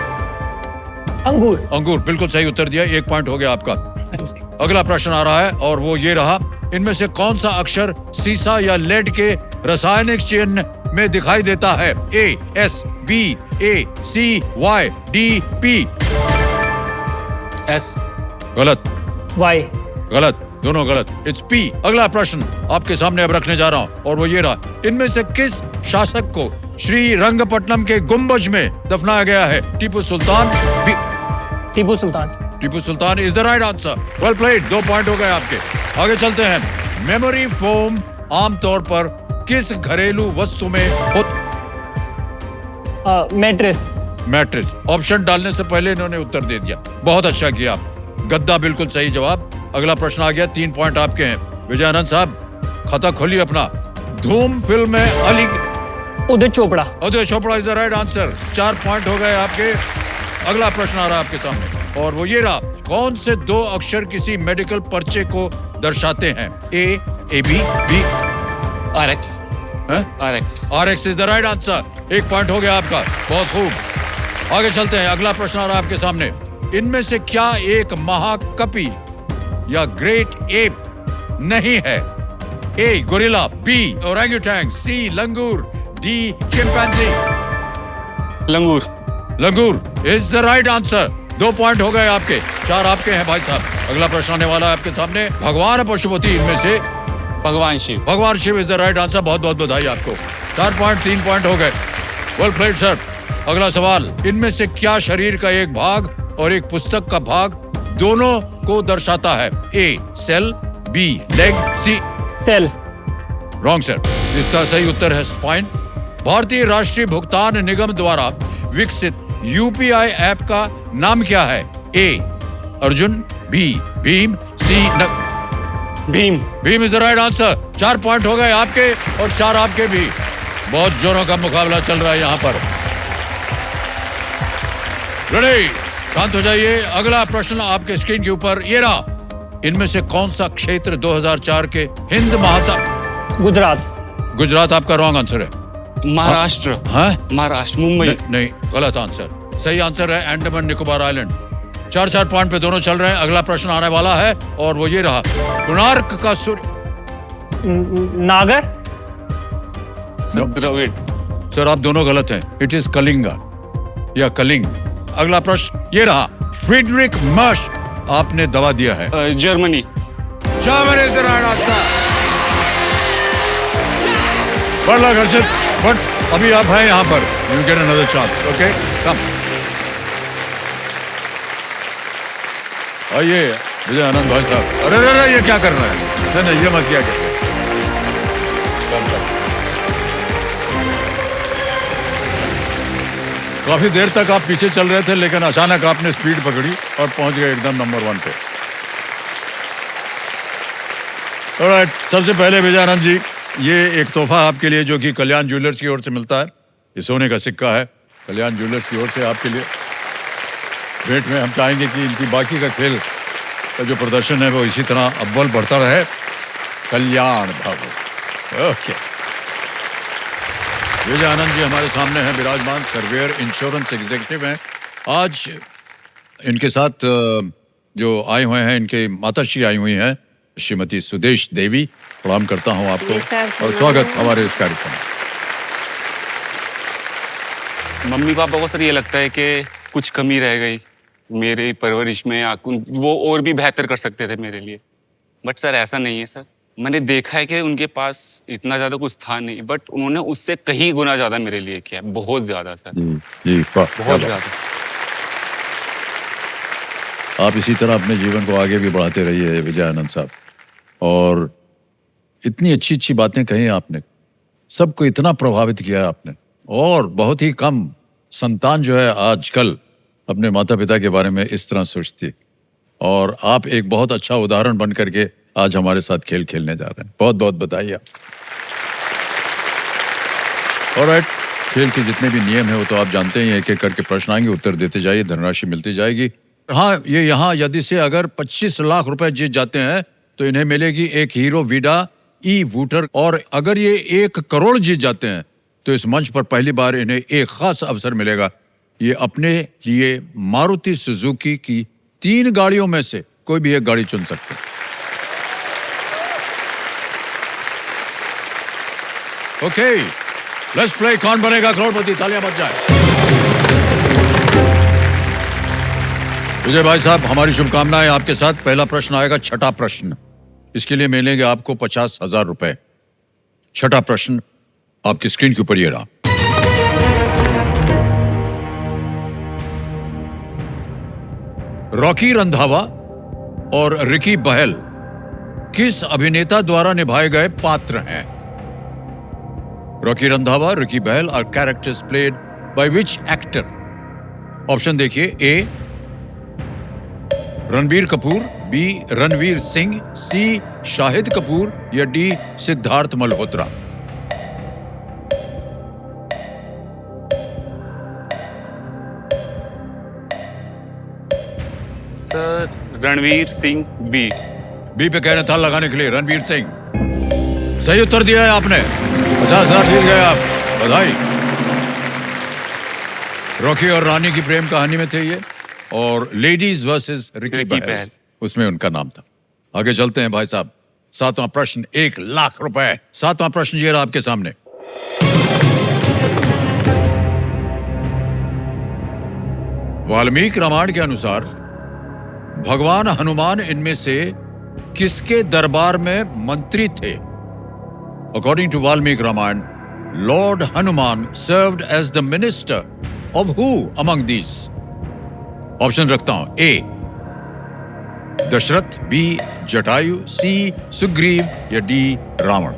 अंगूर। अंगूर, बिल्कुल सही उत्तर दिया, 1 पॉइंट हो गया आपका। अगला प्रश्न आ रहा है और वो ये रहा। इनमें से कौन सा अक्षर सीसा या लेड के रासायनिक चिन्ह में दिखाई देता है? A S, B A, C Y, D P. S. गलत। वाई। गलत, दोनों गलत। It's P. अगला प्रश्न आपके सामने अब रखने जा रहा हूं और वो ये रहा। इनमें से किस शासक को श्री रंगपट्टनम के गुंबज में दफनाया गया है? Tipu Sultan. Tipu Sultan. Tipu Sultan is the right answer. Well played, 2 point हो गए आपके। आगे चलते हैं। मेमोरी फोम आमतौर पर किस घरेलू वस्तु में मैट्रेस। मैट्रिस। ऑप्शन डालने से पहले इन्होंने उत्तर दे दिया, बहुत अच्छा किया। गद्दा बिल्कुल सही जवाब। अगला प्रश्न आ गया, 3 पॉइंट आपके हैं। विजयानंद साहब खाता खोलिए अपना। धूम फिल्म में Ali Udit Chopra. Uday Chopra is the right answer. 4 point हो गए आपके। अगला प्रश्न आ रहा है आपके सामने और वो ये रहा, कौन से 2 अक्षर किसी मेडिकल पर्चे को दर्शाते हैं? A B B RX। RX is the right answer. 1 point हो गया आपका, बहुत खूब। आगे चलते हैं, अगला प्रश्न आ रहा है आपके सामने। इनमें से क्या एक महाकपि या ग्रेट एप नहीं है? A gorilla, B orangutan, C langur, D chimpanzee. Langur. Langur is the right answer. 2 point हो गए आपके। 4 आपके हैं भाई साहब। अगला प्रश्न आने वाला है आपके सामने। भगवान पशुपति इनमें से? भगवान शिव। भगवान Shiva is the right answer. बहुत बहुत बधाई आपको। 4 पॉइंट, 3 पॉइंट हो गए। Well played sir. अगला सवाल, इनमें से क्या शरीर का एक भाग और एक पुस्तक का भाग दोनों को दर्शाता है? ए सेल, बी लेग, सी सेल। Wrong sir. इसका सही उत्तर है स्पाइन। भारतीय राष्ट्रीय भुगतान निगम द्वारा विकसित यूपीआई ऐप का नाम क्या है? A Arjun, B Bhim, C Bhim. Bhim is the right answer. 4 point हो गए आपके और 4 आपके भी। बहुत जोरों का मुकाबला चल रहा है यहाँ पर। रेडी, शांत हो जाइए। अगला प्रश्न आपके स्क्रीन के ऊपर ये रहा, इनमें से कौन सा क्षेत्र 2004 के हिंद महासागर? गुजरात। गुजरात आपका रॉन्ग आंसर है। महाराष्ट्र। हाँ? महाराष्ट्र, मुंबई। नहीं, गलत आंसर। सही आंसर है अंडमान निकोबार आइलैंड। 4-4 पॉइंट पे दोनों चल रहे हैं। अगला प्रश्न आने वाला है और वो ये रहा, कोणार्क का सूर्य? नागर। द्रविड़। सर आप दोनों गलत हैं। इट इज कलिंगा या कलिंग। अगला प्रश्न ये रहा, फ्रीडरिक मर्श आपने दवा दिया है? Germany. Germany is the right answer. बढ़ घर्षित, बट अभी आप हैं यहाँ पर। You get another chance. Okay कम। आइए विजय आनंद भाई साहब। अरे अरे ये क्या कर रहे हैं? नहीं ये मत किया कर। काफी देर तक आप पीछे चल रहे थे लेकिन अचानक आपने स्पीड पकड़ी और पहुंच गए एकदम नंबर 1 पे। ऑलराइट, सबसे पहले विजयानंद जी, ये एक तोहफा आपके लिए जो कि कल्याण ज्वेलर्स की ओर से मिलता है। ये सोने का सिक्का है, कल्याण ज्वेलर्स की ओर से आपके लिए भेंट में। हम चाहेंगे कि इनकी बाकी का खेल का जो प्रदर्शन है वो इसी तरह अव्वल बढ़ता रहे। कल्याण बाबू। ओके, विजय आनंद जी हमारे सामने हैं विराजमान, सर्वेयर इंश्योरेंस एग्जीक्यूटिव हैं। आज इनके साथ जो आए हुए हैं, इनके माताश्री आई हुई हैं, श्रीमती सुदेश देवी। प्रणाम करता हूं आपको और स्वागत हमारे इस कार्यक्रम में। मम्मी पापा को सर ये लगता है कि कुछ कमी रह गई मेरी परवरिश में, या वो और भी बेहतर कर सकते थे मेरे लिए। बट सर ऐसा नहीं है सर। मैंने देखा है कि उनके पास इतना ज़्यादा कुछ था नहीं, बट उन्होंने उससे कहीं गुना ज़्यादा मेरे लिए किया, बहुत ज़्यादा सर। जी बहुत ज़्यादा। आप इसी तरह अपने जीवन को आगे भी बढ़ाते रहिए विजय आनंद साहब। और इतनी अच्छी अच्छी बातें कही आपने, सबको इतना प्रभावित किया आपने। और बहुत ही कम संतान जो है आजकल अपने माता पिता के बारे में इस तरह सोचती, और आप एक बहुत अच्छा उदाहरण बन करके आज हमारे साथ खेल खेलने जा रहे हैं। बहुत बहुत बधाई आपको। ऑलराइट, खेल के जितने भी नियम है वो तो आप जानते ही हैं। एक एक करके प्रश्न आएंगे, उत्तर देते जाइए, धनराशि मिलती जाएगी। हाँ, ये यहाँ यदि से अगर 25 लाख रुपए जीत जाते हैं तो इन्हें मिलेगी एक हीरो वीडा ई वूटर, और अगर ये 1 करोड़ जीत जाते हैं तो इस मंच पर पहली बार इन्हें एक खास अवसर मिलेगा। ये अपने लिए मारुति सुजुकी की 3 गाड़ियों में से कोई भी एक गाड़ी चुन सकते हैं। ओके, लेट्स प्ले कौन बनेगा करोड़पति। तालियां बज जाए। विजय भाई साहब, हमारी शुभकामनाएं आपके साथ। पहला प्रश्न आएगा, छठा प्रश्न। इसके लिए मिलेंगे आपको 50,000 रुपए। छठा प्रश्न आपकी स्क्रीन के ऊपर ये रहा। रॉकी रंधावा और रिकी बहल किस अभिनेता द्वारा निभाए गए पात्र हैं? Rocky Randhawa, Ricky Bahl are characters played by which actor? Option देखिए, A Ranbir Kapoor, B Ranveer Singh, C Shahid Kapoor या D Siddharth Malhotra. Sir Ranveer Singh B. B पे कहने था लगाने के लिए रणवीर सिंह। सही उत्तर दिया है आपने, 50,000 जीत गए आप, बधाई। रॉकी और रानी की प्रेम कहानी में थे ये, और लेडीज वर्सेस रिकी बहल, उसमें उनका नाम था। आगे चलते हैं भाई साहब। 7वां प्रश्न, 1,00,000 रुपए। 7वां प्रश्न ये रहा आपके सामने। वाल्मीकि रामायण के अनुसार भगवान हनुमान इनमें से किसके दरबार में मंत्री थे? According to Valmiki Ramayana, Lord Hanuman served as the minister of who among these? Option रखता हूं, A Dasharath, B Jatayu, C Sugriva या D Ravana.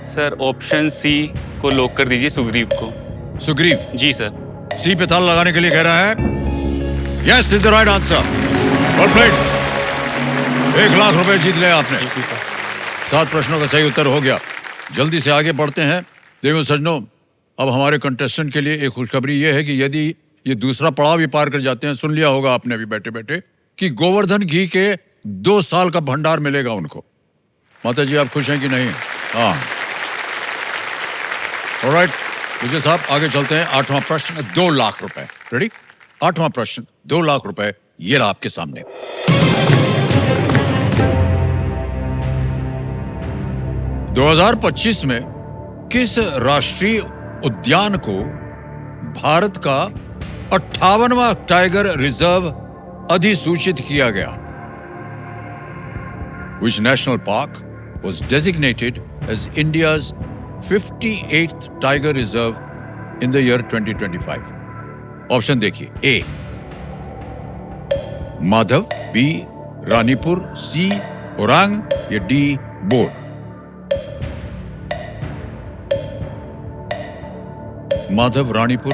Sir option C को लॉक कर दीजिए, सुग्रीव को। सुग्रीव जी सर। सी पे ताला लगाने के लिए कह रहा है। Yes is the right answer. Well played. 1,00,000 रुपए जीत लिया आपने। 7 प्रश्नों का सही उत्तर हो गया। जल्दी से आगे बढ़ते हैं। देखो सज्जनों, अब हमारे कंटेस्टेंट के लिए एक खुशखबरी ये है कि यदि ये दूसरा पड़ाव भी पार कर जाते हैं, सुन लिया होगा आपने अभी बैठे बैठे कि गोवर्धन घी के 2 साल का भंडार मिलेगा उनको। माता जी आप खुश हैं कि नहीं? हाँ, ऑलराइट। विजय साहब आगे चलते हैं। 8वां प्रश्न, 2,00,000 रुपए। रेडी? 8वां प्रश्न, 2,00,000 रुपए, ये रहा आपके सामने। दो 2025 में किस राष्ट्रीय उद्यान को भारत का 58वां टाइगर रिजर्व अधिसूचित किया गया? Which national park was designated as India's 58th Tiger Reserve in the year 2025? Option देखिए, ए माधव, बी रानीपुर, सी ओरांग या डी बोर। माधव, रानीपुर,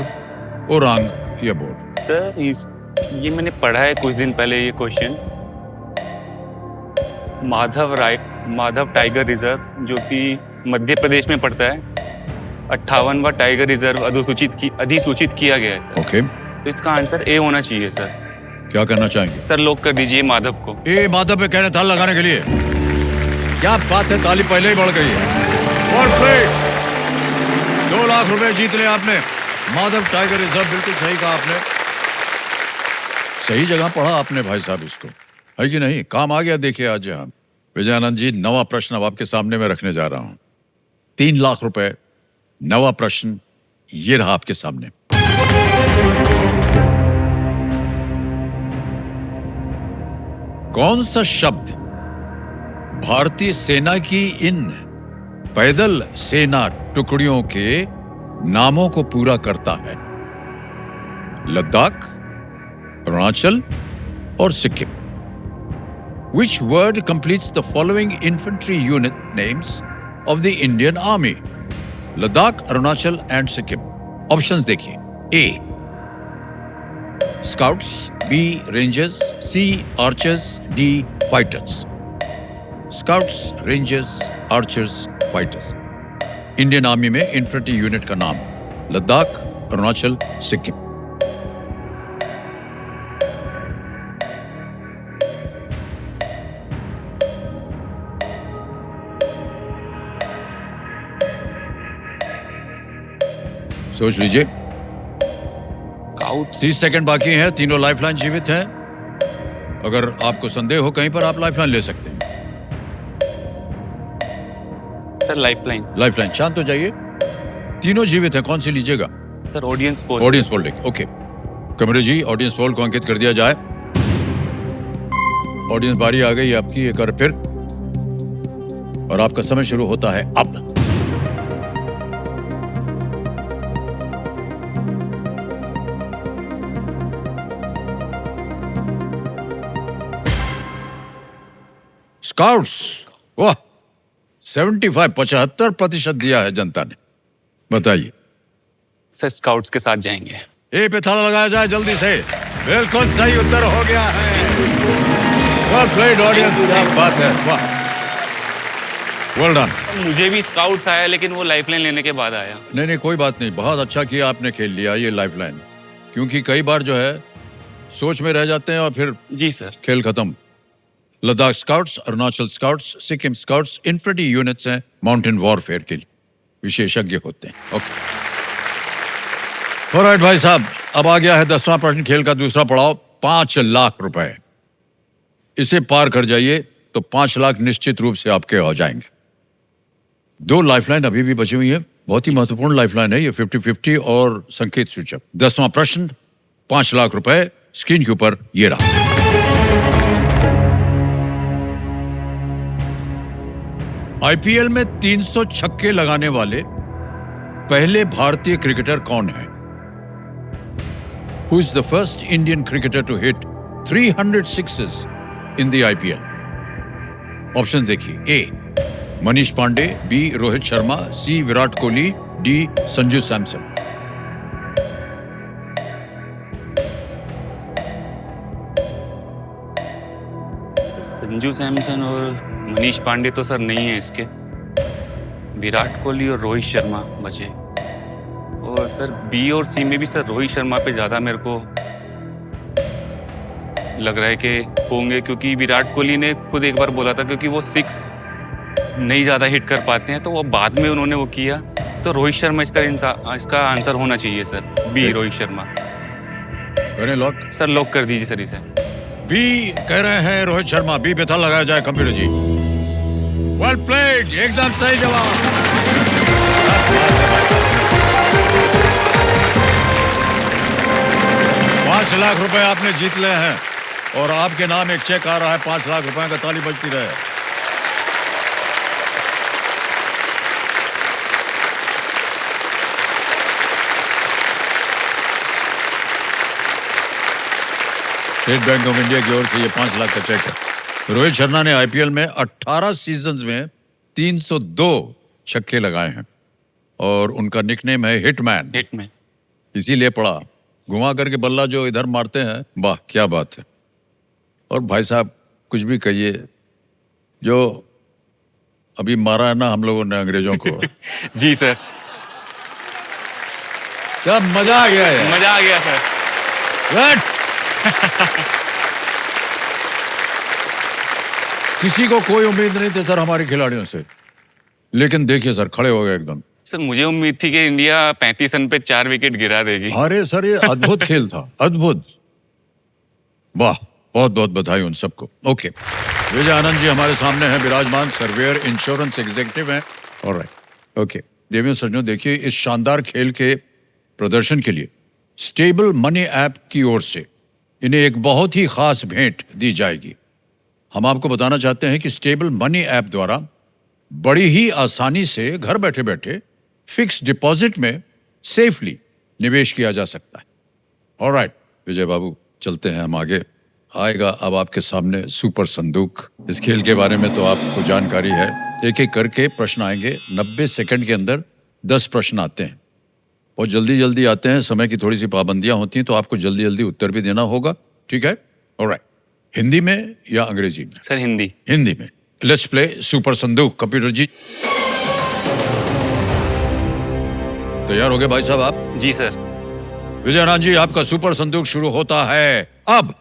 ओरांग या बोर। सर ये मैंने पढ़ा है कुछ दिन पहले ये क्वेश्चन। माधव टाइगर रिजर्व जो कि मध्य प्रदेश में पड़ता है, 58वां टाइगर रिजर्व अधिसूचित किया गया है सर। ओके, तो इसका आंसर ए होना चाहिए सर। क्या करना चाहेंगे? सर लॉक कर दीजिए माधव को। ए माधव पे कहने ताल लगाने के लिए। क्या बात है, ताली पहले ही बढ़ गई है। और प्ले 2,00,000 रुपए जीत ले आपने। माधव टाइगर रिजर्व, बिल्कुल सही कहा आपने। सही जगह पढ़ा आपने भाई साहब इसको, है कि नहीं? काम आ गया। देखिए आज यहाँ विजयानंद जी, 9वां प्रश्न अब आपके सामने में रखने जा रहा हूं। 3,00,000 रुपए, 9वां प्रश्न ये रहा आपके सामने। कौन सा शब्द भारतीय सेना की इन पैदल सेना टुकड़ियों के नामों को पूरा करता है? लद्दाख, अरुणाचल और Sikkim. Which word completes the following infantry unit names of the Indian Army? Ladakh, Arunachal and Sikkim. Options देखिए, A Scouts, B Rangers, C Archers, D Fighters. Scouts, Rangers, Archers, Fighters. Indian army में infantry unit का नाम लद्दाख, अरुणाचल, सिक्किम। सोच लीजिए। 30 second बाकी हैं। तीनों lifeline जीवित हैं। अगर आपको संदेह हो कहीं पर, आप लाइफलाइन ले सकते हैं। Sir lifeline. शांत हो जाइए। तीनों जीवित हैं, कौन सी लीजिएगा? सर ऑडियंस पोल देखिए। ओके कमरे जी, ऑडियंस पोल को अंकित कर दिया जाए। ऑडियंस बारी आ गई आपकी एक बार फिर, और आपका समय शुरू होता है अब। स्काउट्स, वाह 75% दिया है जनता ने। बताइए। सर स्काउट्स के साथ जाएंगे। ए पे ताला लगाया जाए जल्दी से। बिल्कुल सही उत्तर हो गया है। वेल प्लेड ऑडियंस, क्या बात है, वाह, वेल डन। मुझे भी स्काउट्स आया, लेकिन वो लाइफलाइन लेने के बाद आया। नहीं नहीं, कोई बात नहीं, बहुत अच्छा किया आपने खेल लिया ये लाइफलाइन, क्योंकि कई बार जो है सोच में रह जाते हैं और फिर जी सर। खेल खत्म। Ladakh scouts, Arunachal scouts, Sikkim scouts infantry units हैं, माउंटेन वॉरफेयर के लिए विशेषज्ञ होते हैं। ओके ऑलराइट भाई साहब, अब आ गया है 10वां प्रश्न, खेल का दूसरा पड़ाव, 5 लाख रुपए। इसे पार कर जाइए तो 5 लाख निश्चित रूप से आपके हो जाएंगे। 2 लाइफलाइन अभी भी बची हुई है, बहुत ही महत्वपूर्ण लाइफलाइन है ये, 50-50 और संकेत सूचक। 10वां प्रश्न, 5 लाख रुपए स्क्रीन के ऊपर ये रहा। आईपीएल में 300 छक्के लगाने वाले पहले भारतीय क्रिकेटर कौन है? Who is the first Indian cricketer to hit 300 sixes in the IPL? Option देखिए। ए मनीष पांडे, बी रोहित शर्मा, सी विराट कोहली, डी संजू सैमसन। संजू सैमसन और मनीष पांडे तो सर नहीं है इसके। विराट कोहली और रोहित शर्मा बचे। और सर बी और सी में भी सर रोहित शर्मा पे ज़्यादा मेरे को लग रहा है कि होंगे, क्योंकि विराट कोहली ने खुद एक बार बोला था, क्योंकि वो 6 नहीं ज़्यादा हिट कर पाते हैं, तो वो बाद में उन्होंने वो किया। तो रोहित शर्मा इसका आंसर होना चाहिए सर, बी रोहित शर्मा। करें लॉक? सर लॉक कर दीजिए सर इसे। बी कह रहे हैं रोहित शर्मा, बी पे था लगाया जाए कंप्यूटर जी। वेल प्लेड, एकदम सही जवाब। 5 लाख रुपए आपने जीत ले हैं और आपके नाम एक चेक आ रहा है 5 लाख रुपए का। ताली बजती रहे। स्टेट बैंक ऑफ इंडिया की ओर से ये 5 लाख का चेक है। रोहित शर्मा ने आईपीएल में 18 सीजन्स में 302 छक्के लगाए हैं और उनका निकनेम है हिटमैन। हिटमैन इसीलिए पड़ा, घुमा करके बल्ला जो इधर मारते हैं, वाह क्या बात है। और भाई साहब कुछ भी कहिए, जो अभी मारा है ना हम लोगों ने अंग्रेजों को जी सर, क्या मजा आ गया है। मजा आ गया सर। किसी को कोई उम्मीद नहीं थी सर हमारे खिलाड़ियों से, लेकिन देखिए सर खड़े हो गए एकदम। सर मुझे उम्मीद थी कि इंडिया 35 रन पे 4 विकेट गिरा देगी। अरे सर ये अद्भुत खेल था, अद्भुत, वाह, बहुत बहुत बधाई उन सबको। ओके, विजय आनंद जी हमारे सामने हैं, विराजमान सर्वेयर इंश्योरेंस एग्जीक्यूटिव हैं। ऑलराइट, ओके देवियों सज्जनों, देखिए इस शानदार खेल के प्रदर्शन के लिए स्टेबल मनी ऐप की ओर से इन्हें एक बहुत ही खास भेंट दी जाएगी। हम आपको बताना चाहते हैं कि स्टेबल मनी ऐप द्वारा बड़ी ही आसानी से घर बैठे बैठे फिक्स डिपॉजिट में सेफली निवेश किया जा सकता है। ऑलराइट विजय बाबू, चलते हैं हम आगे। आएगा अब आपके सामने सुपर संदूक। इस खेल के बारे में तो आपको जानकारी है, एक एक करके प्रश्न आएंगे। 90 सेकंड के अंदर 10 प्रश्न आते हैं और जल्दी जल्दी आते हैं, समय की थोड़ी सी पाबंदियां होती हैं, तो आपको जल्दी जल्दी उत्तर भी देना होगा, ठीक है? ऑलराइट, हिंदी में या अंग्रेजी में? सर हिंदी। हिंदी में। लेट्स प्ले सुपर संदूक। कंप्यूटर जी तैयार हो गए भाई साहब आप? जी सर। विजय राज जी, आपका सुपर संदूक शुरू होता है अब।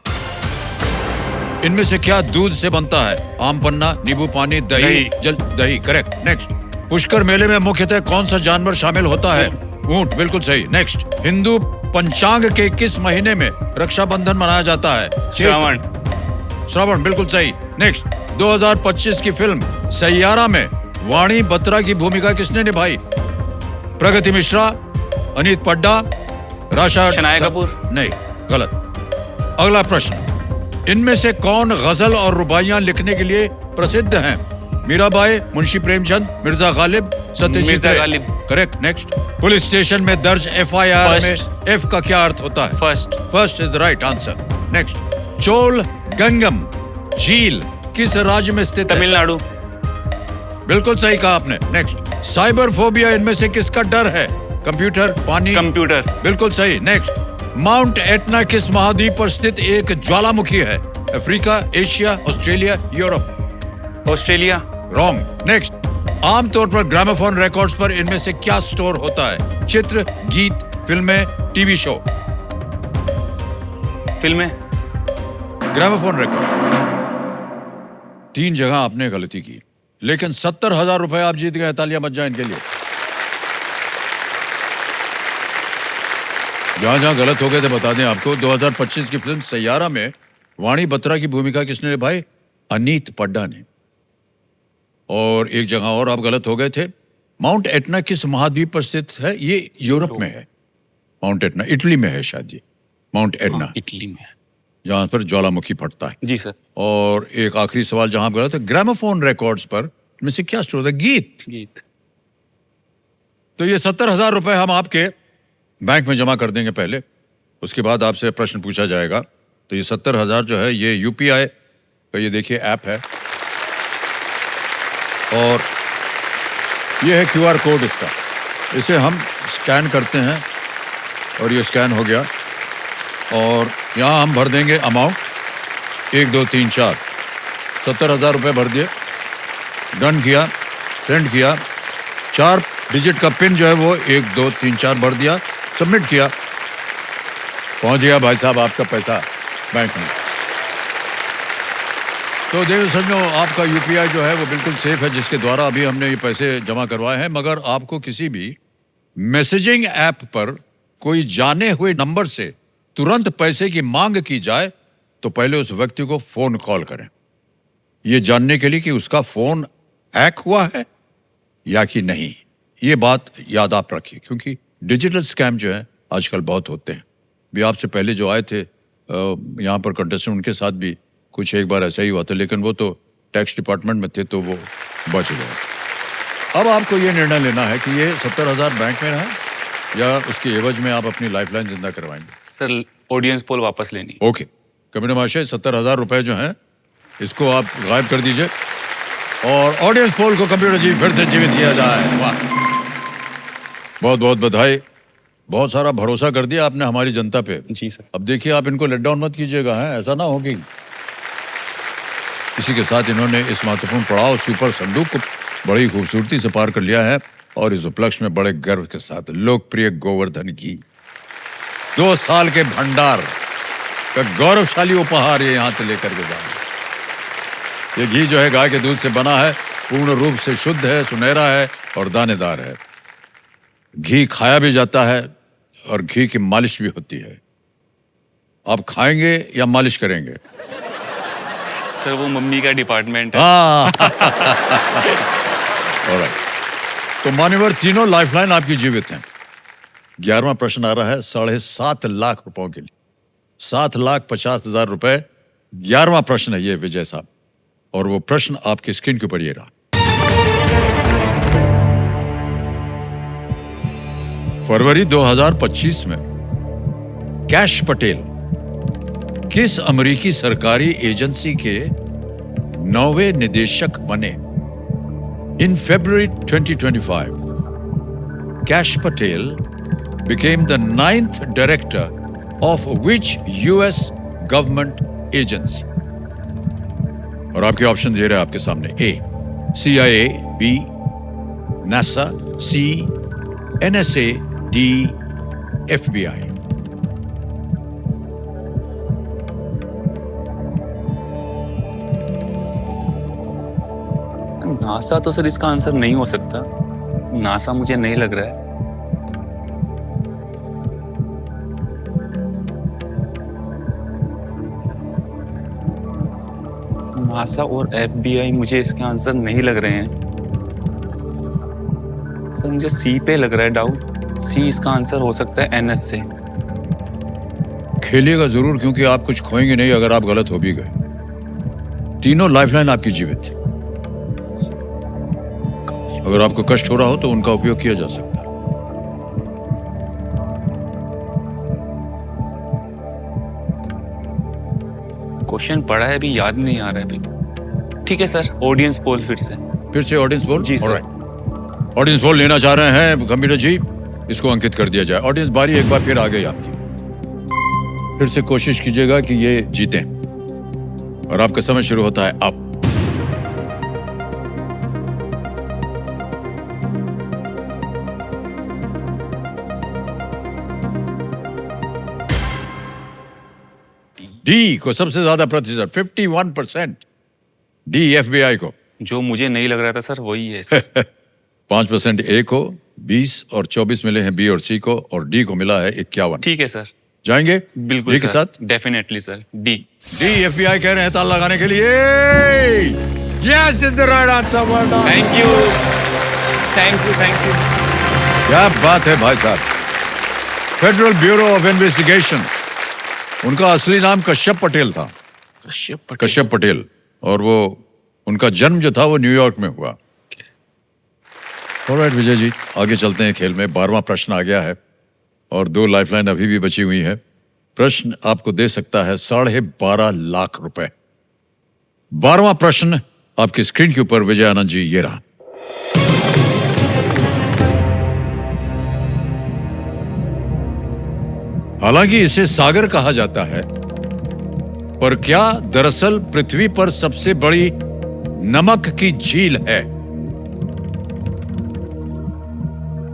इनमें से क्या दूध से बनता है? आम पन्ना, नींबू पानी, दही। दही करेक्ट। नेक्स्ट, पुष्कर मेले में मुख्यतः कौन सा जानवर शामिल होता है? ऊंट, बिल्कुल सही। नेक्स्ट, हिंदू पंचांग के किस महीने में रक्षाबंधन मनाया जाता है? श्रावण। श्रावण, बिल्कुल सही। नेक्स्ट, 2025 की फिल्म सैयारा में वाणी बत्रा की भूमिका किसने निभाई? प्रगति मिश्रा, अनीत पड्डा, राशा शनाया कपूर। नहीं, गलत। अगला प्रश्न, इनमें से कौन गजल और रुबाइयां लिखने के लिए प्रसिद्ध हैं? मीराबाई, मुंशी प्रेमचंद, मिर्जा गालिब, सत्यजीत मिर्जा रे। Ghalib. Correct. Next, police station में दर्ज एफआईआर में एफ का क्या अर्थ होता है? First. First is right answer. Next, Chola Gangnam झील किस राज्य में स्थित है? तमिलनाडु। बिल्कुल सही कहा आपने। नेक्स्ट, साइबर फोबिया इनमें से किसका डर है? कंप्यूटर, पानी? कंप्यूटर। बिल्कुल सही। नेक्स्ट, माउंट एटना किस महाद्वीप पर स्थित एक ज्वालामुखी है? Africa, Asia, Australia, Europe? Australia. Wrong. Next, आमतौर पर ग्रामोफोन रिकॉर्ड्स पर इनमें से क्या स्टोर होता है? चित्र, गीत, फिल्में, टीवी शो? फिल्में। Gramophone record. 3 जगह आपने गलती की, लेकिन 70,000 रुपए आप जीत गए। तालियां बज जाए इनके लिए। जहां जहां गलत हो गए थे बता दें आपको। 2025 की फिल्म सैयारा में वाणी बत्रा की भूमिका किसने निभाई? अनीत पड्डा ने। और एक जगह और आप गलत हो गए थे। माउंट एटना किस महाद्वीप पर स्थित है? ये यूरोप में है। माउंट एटना इटली में है शायद। ये माउंट एटना इटली में। जहां पर ज्वालामुखी फटता है। जी सर। और एक आखिरी सवाल जहां आप गलत है, ग्रामोफोन रिकॉर्ड्स पर इनमें से क्या स्टोर होता है? गीत। गीत। तो ये 70,000 रुपए हम आपके बैंक में जमा कर देंगे पहले, उसके बाद आपसे प्रश्न पूछा जाएगा। तो ये 70,000 जो है ये यूपीआई का ये देखिए ऐप है, और ये है क्यूआर कोड इसका। इसे हम स्कैन करते हैं और ये स्कैन हो गया, और यहाँ हम भर देंगे अमाउंट 1 2 3 4। 70,000 रुपये भर दिए, डन किया, सेंड किया। 4 डिजिट का पिन जो है वो 1 2 3 4 भर दिया, सबमिट किया, पहुंच गया भाई साहब आपका पैसा बैंक में। तो देखो समझो, आपका यूपीआई जो है वो बिल्कुल सेफ है, जिसके द्वारा अभी हमने ये पैसे जमा करवाए हैं। मगर आपको किसी भी मैसेजिंग ऐप पर कोई जाने हुए नंबर से तुरंत पैसे की मांग की जाए तो पहले उस व्यक्ति को फोन कॉल करें, ये जानने के लिए कि उसका फोन हैक हुआ है या कि नहीं। ये बात याद आप रखिए, क्योंकि डिजिटल स्कैम जो है आजकल बहुत होते हैं। भी आपसे पहले जो आए थे यहाँ पर कंटेस्टेंट, उनके साथ भी कुछ एक बार ऐसा ही हुआ था, लेकिन वो तो टैक्स डिपार्टमेंट में थे तो वो बच गए। अब आपको ये निर्णय लेना है कि ये 70,000 बैंक में रहे या उसके एवज में आप अपनी लाइफलाइन जिंदा करवाएंगे। सर ऑडियंस पोल वापस लेनी। ओके, कमिश्नर महाशय 70,000 रुपए जो हैं इसको आप गायब कर दीजिए, और ऑडियंस पोल को कंप्यूटर जी फिर से जीवित किया जाए। वाह, बहुत बहुत बधाई। बहुत सारा भरोसा कर दिया आपने हमारी जनता पे। जी सर। अब देखिए आप इनको लेट डाउन मत कीजिएगा, है ऐसा ना हो कि इसी के साथ इन्होंने इस महत्वपूर्ण पड़ाव सुपर संदूक को बड़ी खूबसूरती से पार कर लिया है, और इस उपलक्ष्य में बड़े गर्व के साथ लोकप्रिय गोवर्धन घी 2 साल के भंडार का गौरवशाली उपहार ये यहाँ से लेकर के जाएंगे। ये घी जो है गाय के दूध से बना है, पूर्ण रूप से शुद्ध है, सुनहरा है और दानेदार है। घी खाया भी जाता है और घी की मालिश भी होती है। आप खाएंगे या मालिश करेंगे? सर वो मम्मी का डिपार्टमेंट है। हाँ। Alright. तो मान्यवर तीनों लाइफलाइन आपकी जीवित हैं। 11वां प्रश्न आ रहा है 7.5 लाख रुपयों के लिए, 7,50,000 रुपए। 11वां प्रश्न है ये विजय साहब, और वो प्रश्न आपकी स्क्रीन के ऊपर ये रहा। फरवरी 2025 में कैश पटेल किस अमेरिकी सरकारी एजेंसी के 9वें निदेशक बने? इन February 2025, Cash Patel became the 9th director of which US government agency? और आपके ऑप्शन दे रहे हैं आपके सामने। A, CIA, B, NASA, C, NSA, D, FBI। NASA तो सर इसका आंसर नहीं हो सकता। नासा मुझे नहीं लग रहा है। नासा और FBI मुझे इसके आंसर नहीं लग रहे हैं। सर मुझे सी पे लग रहा है डाउट। सी इसका आंसर हो सकता है NS से। खेलिएगा जरूर, क्योंकि आप कुछ खोएंगे नहीं अगर आप गलत हो भी गए। तीनों लाइफलाइन आपकी जीवित थी। अगर आपको कष्ट हो रहा हो तो उनका उपयोग किया जा सकता है। क्वेश्चन पढ़ा है अभी याद नहीं आ रहा है अभी। ठीक है सर, ऑडियंस पोल फिर से। फिर से ऑडियंस पोल? जी, सर। ऑडियंस पोल लेना चाह रहे हैं कंप्यूटर जी, इसको अंकित कर दिया जाए। ऑडियंस बारी एक बार फिर आ गई आपकी। फिर से कोशिश कीजिएगा कि ये जीतें, और आपका समय शुरू होता है अब। डी को सबसे ज्यादा प्रतिशत 51%, डी FBI को। जो मुझे नहीं लग रहा था सर वही है सर। 5% ए को, 20 और 24 मिले हैं बी और सी को, और डी को मिला है 51। ठीक है सर, जाएंगे बिल्कुल डी के सर, साथ? Definitely sir, D. D FBI कह रहे हैं ताला लगाने के लिए। Yes is the right answer. Thank you, thank you, thank you. क्या बात है भाई साहब। फेडरल ब्यूरो ऑफ इन्वेस्टिगेशन, उनका असली नाम कश्यप पटेल था। कश्यप पटेल। और वो उनका जन्म जो था वो न्यूयॉर्क में हुआ। ऑलराइट विजय जी, आगे चलते हैं खेल में। 12वां प्रश्न आ गया है और 2 लाइफलाइन अभी भी बची हुई है। प्रश्न आपको दे सकता है 12.5 लाख रुपए। 12वां प्रश्न आपकी स्क्रीन के ऊपर विजय आनंद जी, ये रहा। हालांकि इसे सागर कहा जाता है, पर क्या दरअसल पृथ्वी पर सबसे बड़ी नमक की झील है?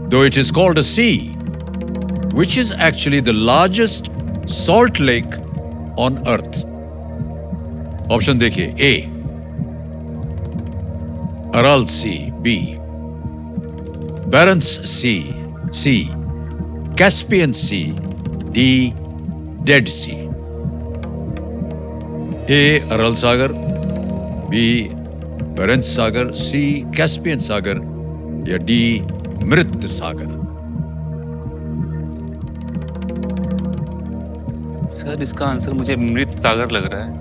Though it is called a sea, which is actually the largest salt lake on earth? Option देखिए। ए अराल सी, बी बैरेंट्स सी, सी कैस्पियन सी, डी डेड सी। ए अरल सागर, बी बैरेंट्स सागर, सी कैस्पियन सागर, या डी मृत सागर। सर इसका आंसर मुझे मृत सागर लग रहा है,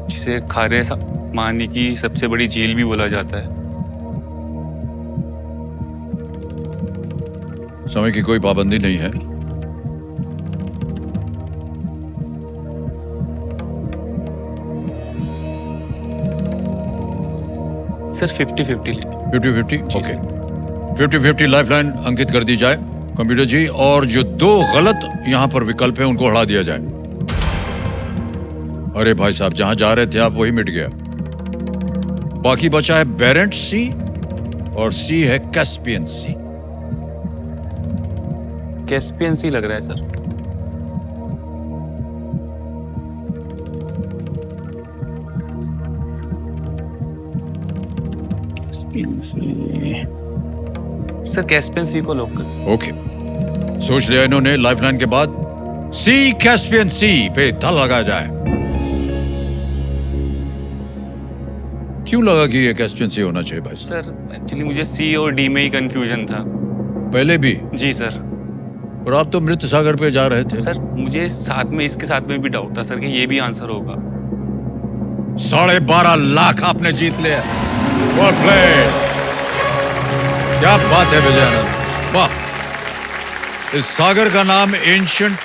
जिसे खारे पानी की सबसे बड़ी झील भी बोला जाता है। समय की कोई पाबंदी नहीं है। सर 50-50 ले। 50-50 ओके। 50-50 लाइफलाइन अंकित कर दी जाए कंप्यूटर जी, और जो 2 गलत यहां पर विकल्प है उनको हटा दिया जाए। अरे भाई साहब, जहां जा रहे थे आप वही मिट गया। बाकी बचा है बेरेंट सी और सी है कैस्पियन सी। कैस्पियन सी लग रहा है सर। कैस्पियन सी। सर कैस्पियन सी को लॉक कर। ओके, सोच लिया इन्होंने। लाइफलाइन के बाद सी कैस्पियन सी पे ताला लगाया जाए। क्यों लगा कि ये कैस्पियन सी होना चाहिए भाई साहब? सर एक्चुअली मुझे सी और डी में ही कंफ्यूजन था। पहले भी? जी सर। और आप तो मृत सागर पे जा रहे थे। सर मुझे साथ में इसके साथ में भी डाउट था सर कि ये भी आंसर होगा। 12.5 लाख आपने जीत लिया। Well played. क्या बात है विजय आनंद, वाह। इस सागर का नाम एंशिएंट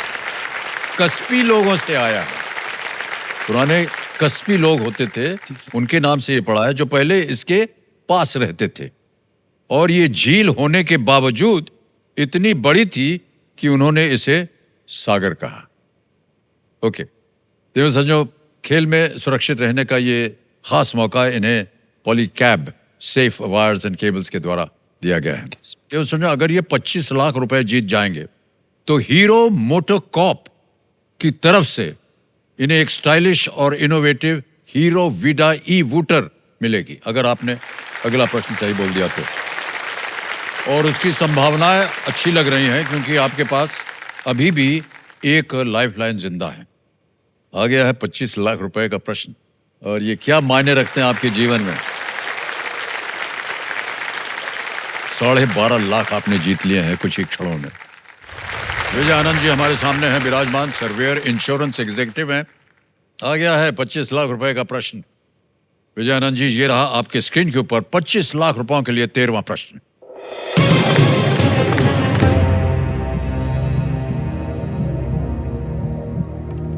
कस्पी लोगों से आया है। पुराने कस्पी लोग होते थे, उनके नाम से ये पड़ा है, जो पहले इसके पास रहते थे। और ये झील होने के बावजूद इतनी बड़ी थी कि उन्होंने इसे सागर कहा। ओके, देव सज्जनों, खेल में सुरक्षित रहने का ये खास मौका इन्हें Polycab safe wires and cables के द्वारा दिया गया है। देव सज्जनों, अगर ये 25 लाख रुपए जीत जाएंगे तो हीरो मोटोकॉर्प की तरफ से इन्हें एक स्टाइलिश और इनोवेटिव हीरो विडा ई वूटर मिलेगी, अगर आपने अगला प्रश्न सही बोल दिया तो। और उसकी संभावनाएं अच्छी लग रही हैं, क्योंकि आपके पास अभी भी एक लाइफलाइन जिंदा है। आ गया है 25 लाख रुपए का प्रश्न, और ये क्या मायने रखते हैं आपके जीवन में। 12.5 लाख आपने जीत लिए हैं कुछ ही क्षणों में। विजय आनंद जी हमारे सामने हैं, विराजमान सर्वेयर इंश्योरेंस एग्जीक्यूटिव हैं। आ गया है 25 लाख रुपए का प्रश्न। विजय आनंद जी, ये रहा आपके स्क्रीन के ऊपर 25 लाख रुपयों के लिए 13वां प्रश्न।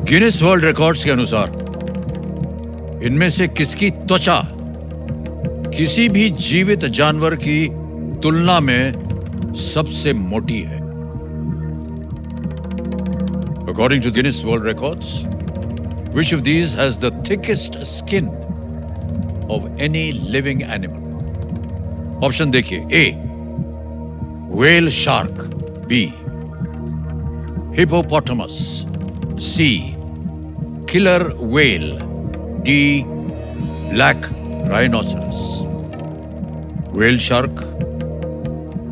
गिनीज वर्ल्ड रिकॉर्ड्स के अनुसार इनमें से किसकी त्वचा किसी भी जीवित जानवर की तुलना में सबसे मोटी है। According to Guinness World Records, which of these has the thickest skin of any living animal? Option देखिए। A, whale shark. B, hippopotamus. C, killer whale. D, black rhinoceros. whale shark,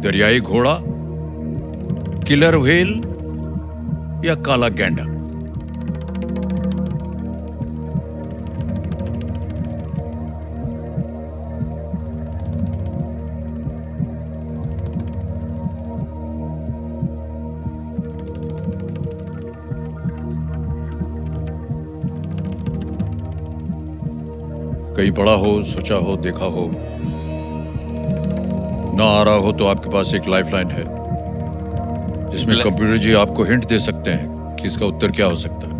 दरियाई घोड़ा, किलर व्हेल या काला गैंडा। कहीं पढ़ा हो, सोचा हो, देखा हो, ना आ रहा हो तो आपके पास एक लाइफलाइन है जिसमें कंप्यूटर जी आपको हिंट दे सकते हैं कि इसका उत्तर क्या हो सकता है।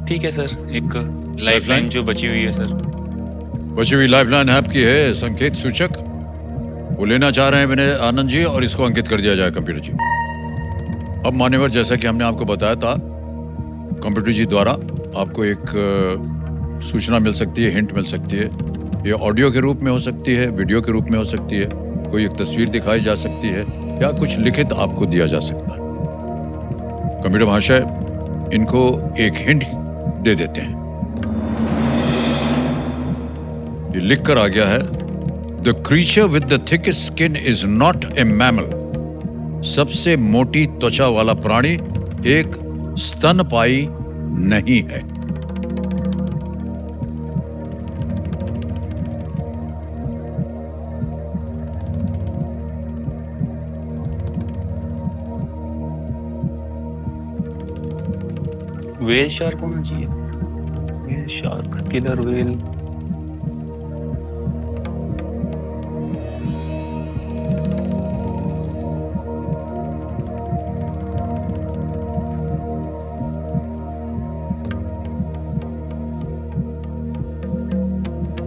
ठीक है सर, एक लाइफलाइन जो बची हुई है सर। बची हुई लाइफलाइन आपकी है संकेत सूचक, वो लेना चाह रहे हैं विनय आनंद जी, और इसको अंकित कर दिया जाए कंप्यूटर जी। अब मान्यवर, जैसा कि हमने आपको बताया था, कंप्यूटर जी द्वारा आपको एक सूचना मिल सकती है, हिंट मिल सकती है। ये ऑडियो के रूप में हो सकती है, वीडियो के रूप में हो सकती है, कोई एक तस्वीर दिखाई जा सकती है, या कुछ लिखित आपको दिया जा सकता है। कंप्यूटर महाशय इनको एक हिंट दे देते हैं। ये लिख कर आ गया है, the creature with the thickest skin is not a mammal. सबसे मोटी त्वचा वाला प्राणी एक स्तनपायी नहीं है। वेल शार्क होना चाहिए। Whale shark, killer whale.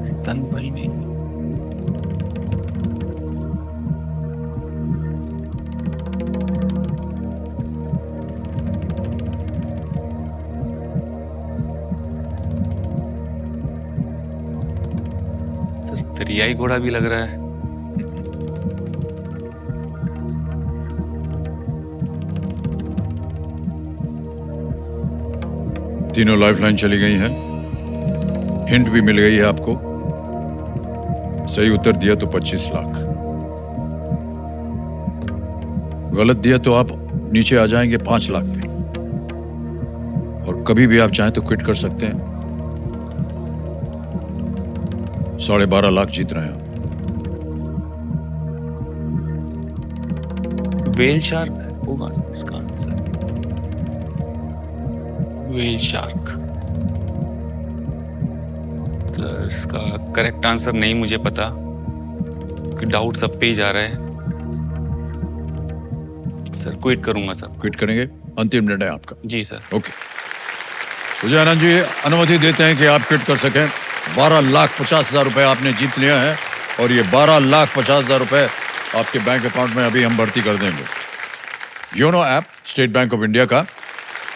स्तनपायी नहीं। सर दरियाई घोड़ा भी लग रहा है। तीनों लाइफलाइन चली गई हैं, हिंट भी मिल गई है आपको। सही उत्तर दिया तो 25 लाख, गलत दिया तो आप नीचे आ जाएंगे 5 लाख पे। और कभी भी आप चाहें तो क्विट कर सकते हैं। 12.5 लाख जीत रहे हैं। वेल शार्क होगा इसका आंसर। Whale shark. सर इसका करेक्ट आंसर नहीं मुझे पता, कि डाउट सब पे ही जा रहा है। सर क्विट करूंगा सर। क्विट करेंगे? अंतिम निर्णय आपका? जी सर। ओके, मुझे आनंद जी अनुमति देते हैं कि आप क्विट कर सकें। 12,50,000 रुपए आपने जीत लिया है, और ये 12,50,000 रुपए आपके बैंक अकाउंट में अभी हम भर्ती कर देंगे। YONO app state Bank of India का,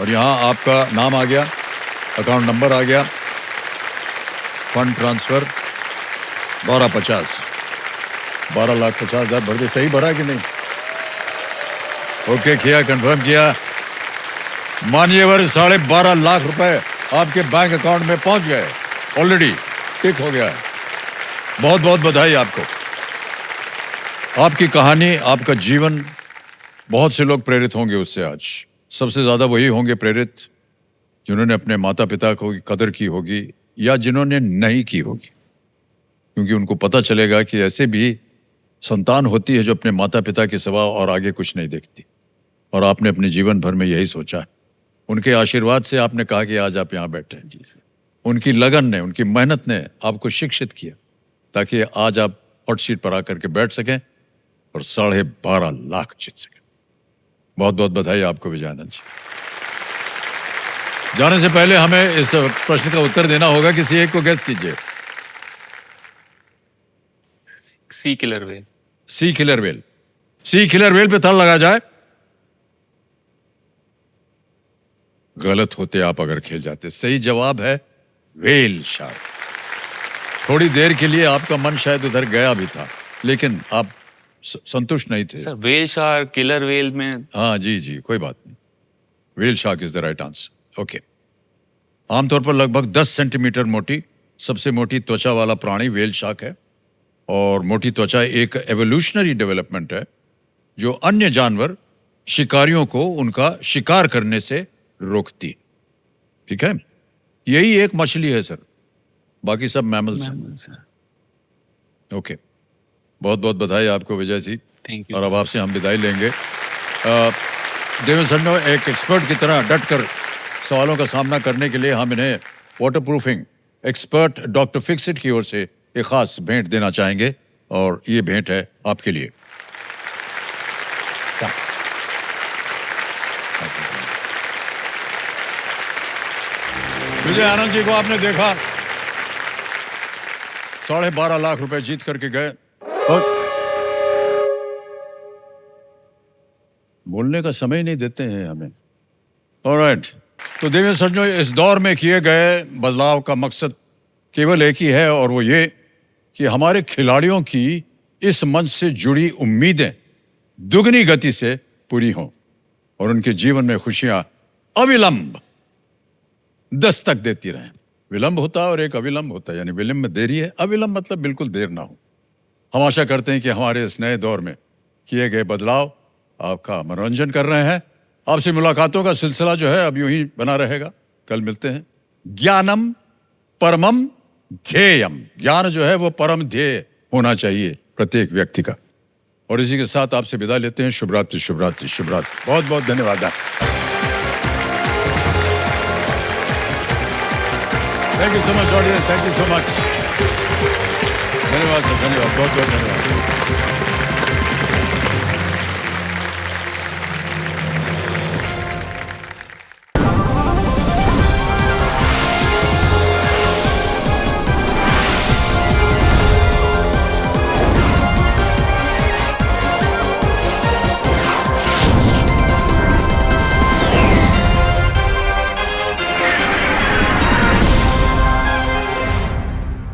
और यहाँ आपका नाम आ गया, अकाउंट नंबर आ गया, फंड ट्रांसफर 12,50,000। 12,50,000 भर दे। सही भरा कि नहीं? ओके किया, कंफर्म किया। मान्यवर 12.5 लाख रुपए आपके बैंक अकाउंट में पहुंच गए, ऑलरेडी टिक हो गया है। बहुत बहुत बधाई आपको। आपकी कहानी, आपका जीवन, बहुत से लोग प्रेरित होंगे उससे। आज सबसे ज्यादा वही होंगे प्रेरित जिन्होंने अपने माता पिता को कदर की होगी, या जिन्होंने नहीं की होगी, क्योंकि उनको पता चलेगा कि ऐसे भी संतान होती है जो अपने माता पिता के सिवा और आगे कुछ नहीं देखती। और आपने अपने जीवन भर में यही सोचा है। उनके आशीर्वाद से आपने कहा कि आज आप यहाँ बैठे हैं। जी सर। उनकी लगन ने, उनकी मेहनत ने आपको शिक्षित किया, ताकि आज आप हॉट सीट पर आकर के बैठ सकें और 12.5 लाख जीत सकें। बहुत बहुत बधाई आपको विजयानंद जी। जाने से पहले हमें इस प्रश्न का उत्तर देना होगा, किसी एक को गेस कीजिए। सी किलर वेल। सी किलर वेल। सी किलर वेल पे ताला लगा जाए। गलत होते आप अगर खेल जाते। सही जवाब है वेल शार्क। थोड़ी देर के लिए आपका मन शायद उधर गया भी था, लेकिन आप संतुष्ट नहीं थे। Sir whale shark killer whale में। हाँ जी जी, कोई बात नहीं। Whale shark is the right answer. Okay. आमतौर पर लगभग 10 सेंटीमीटर मोटी, सबसे मोटी त्वचा वाला प्राणी वेल शार्क है। और मोटी त्वचा एक एवोल्यूशनरी डेवलपमेंट है जो अन्य जानवर शिकारियों को उनका शिकार करने से रोकती। ठीक है, यही एक मछली है सर, बाकी सब मैमल्स हैं। ओके, बहुत बहुत बधाई आपको विजय जी। Thank you, और अब sir. आपसे हम विदाई लेंगे। देवेंद्र सन्नो, एक एक्सपर्ट की तरह डट कर सवालों का सामना करने के लिए हम इन्हें water proofing expert doctor Fixit की ओर से एक खास भेंट देना चाहेंगे, और ये भेंट है आपके लिए। विजय आनंद जी को आपने देखा, 12.5 लाख रुपए जीत करके गए, और बोलने का समय नहीं देते हैं हमें। ऑलराइट, तो देवेंद्र सज्जनों, इस दौर में किए गए बदलाव का मकसद केवल एक ही है, और वो ये कि हमारे खिलाड़ियों की इस मंच से जुड़ी उम्मीदें दुगनी गति से पूरी हों और उनके जीवन में खुशियां अविलंब दस्तक देती रहें। विलंब होता है और एक अविलंब होता है, यानी विलंब में देरी है, अविलंब मतलब बिल्कुल देर ना हो। हम आशा करते हैं कि हमारे इस नए दौर में किए गए बदलाव आपका मनोरंजन कर रहे हैं। आपसे मुलाकातों का सिलसिला जो है अब यूं ही बना रहेगा। कल मिलते हैं। ज्ञानम परमम ध्येयम, ज्ञान जो है वो परम ध्येय होना चाहिए प्रत्येक व्यक्ति का। और इसी के साथ आपसे विदा लेते हैं। शुभ रात्रि, शुभ रात्रि, शुभ रात्रि। बहुत बहुत धन्यवाद। Thank you so much audience, thank you so much. धन्यवाद, धन्यवाद, बहुत बहुत धन्यवाद।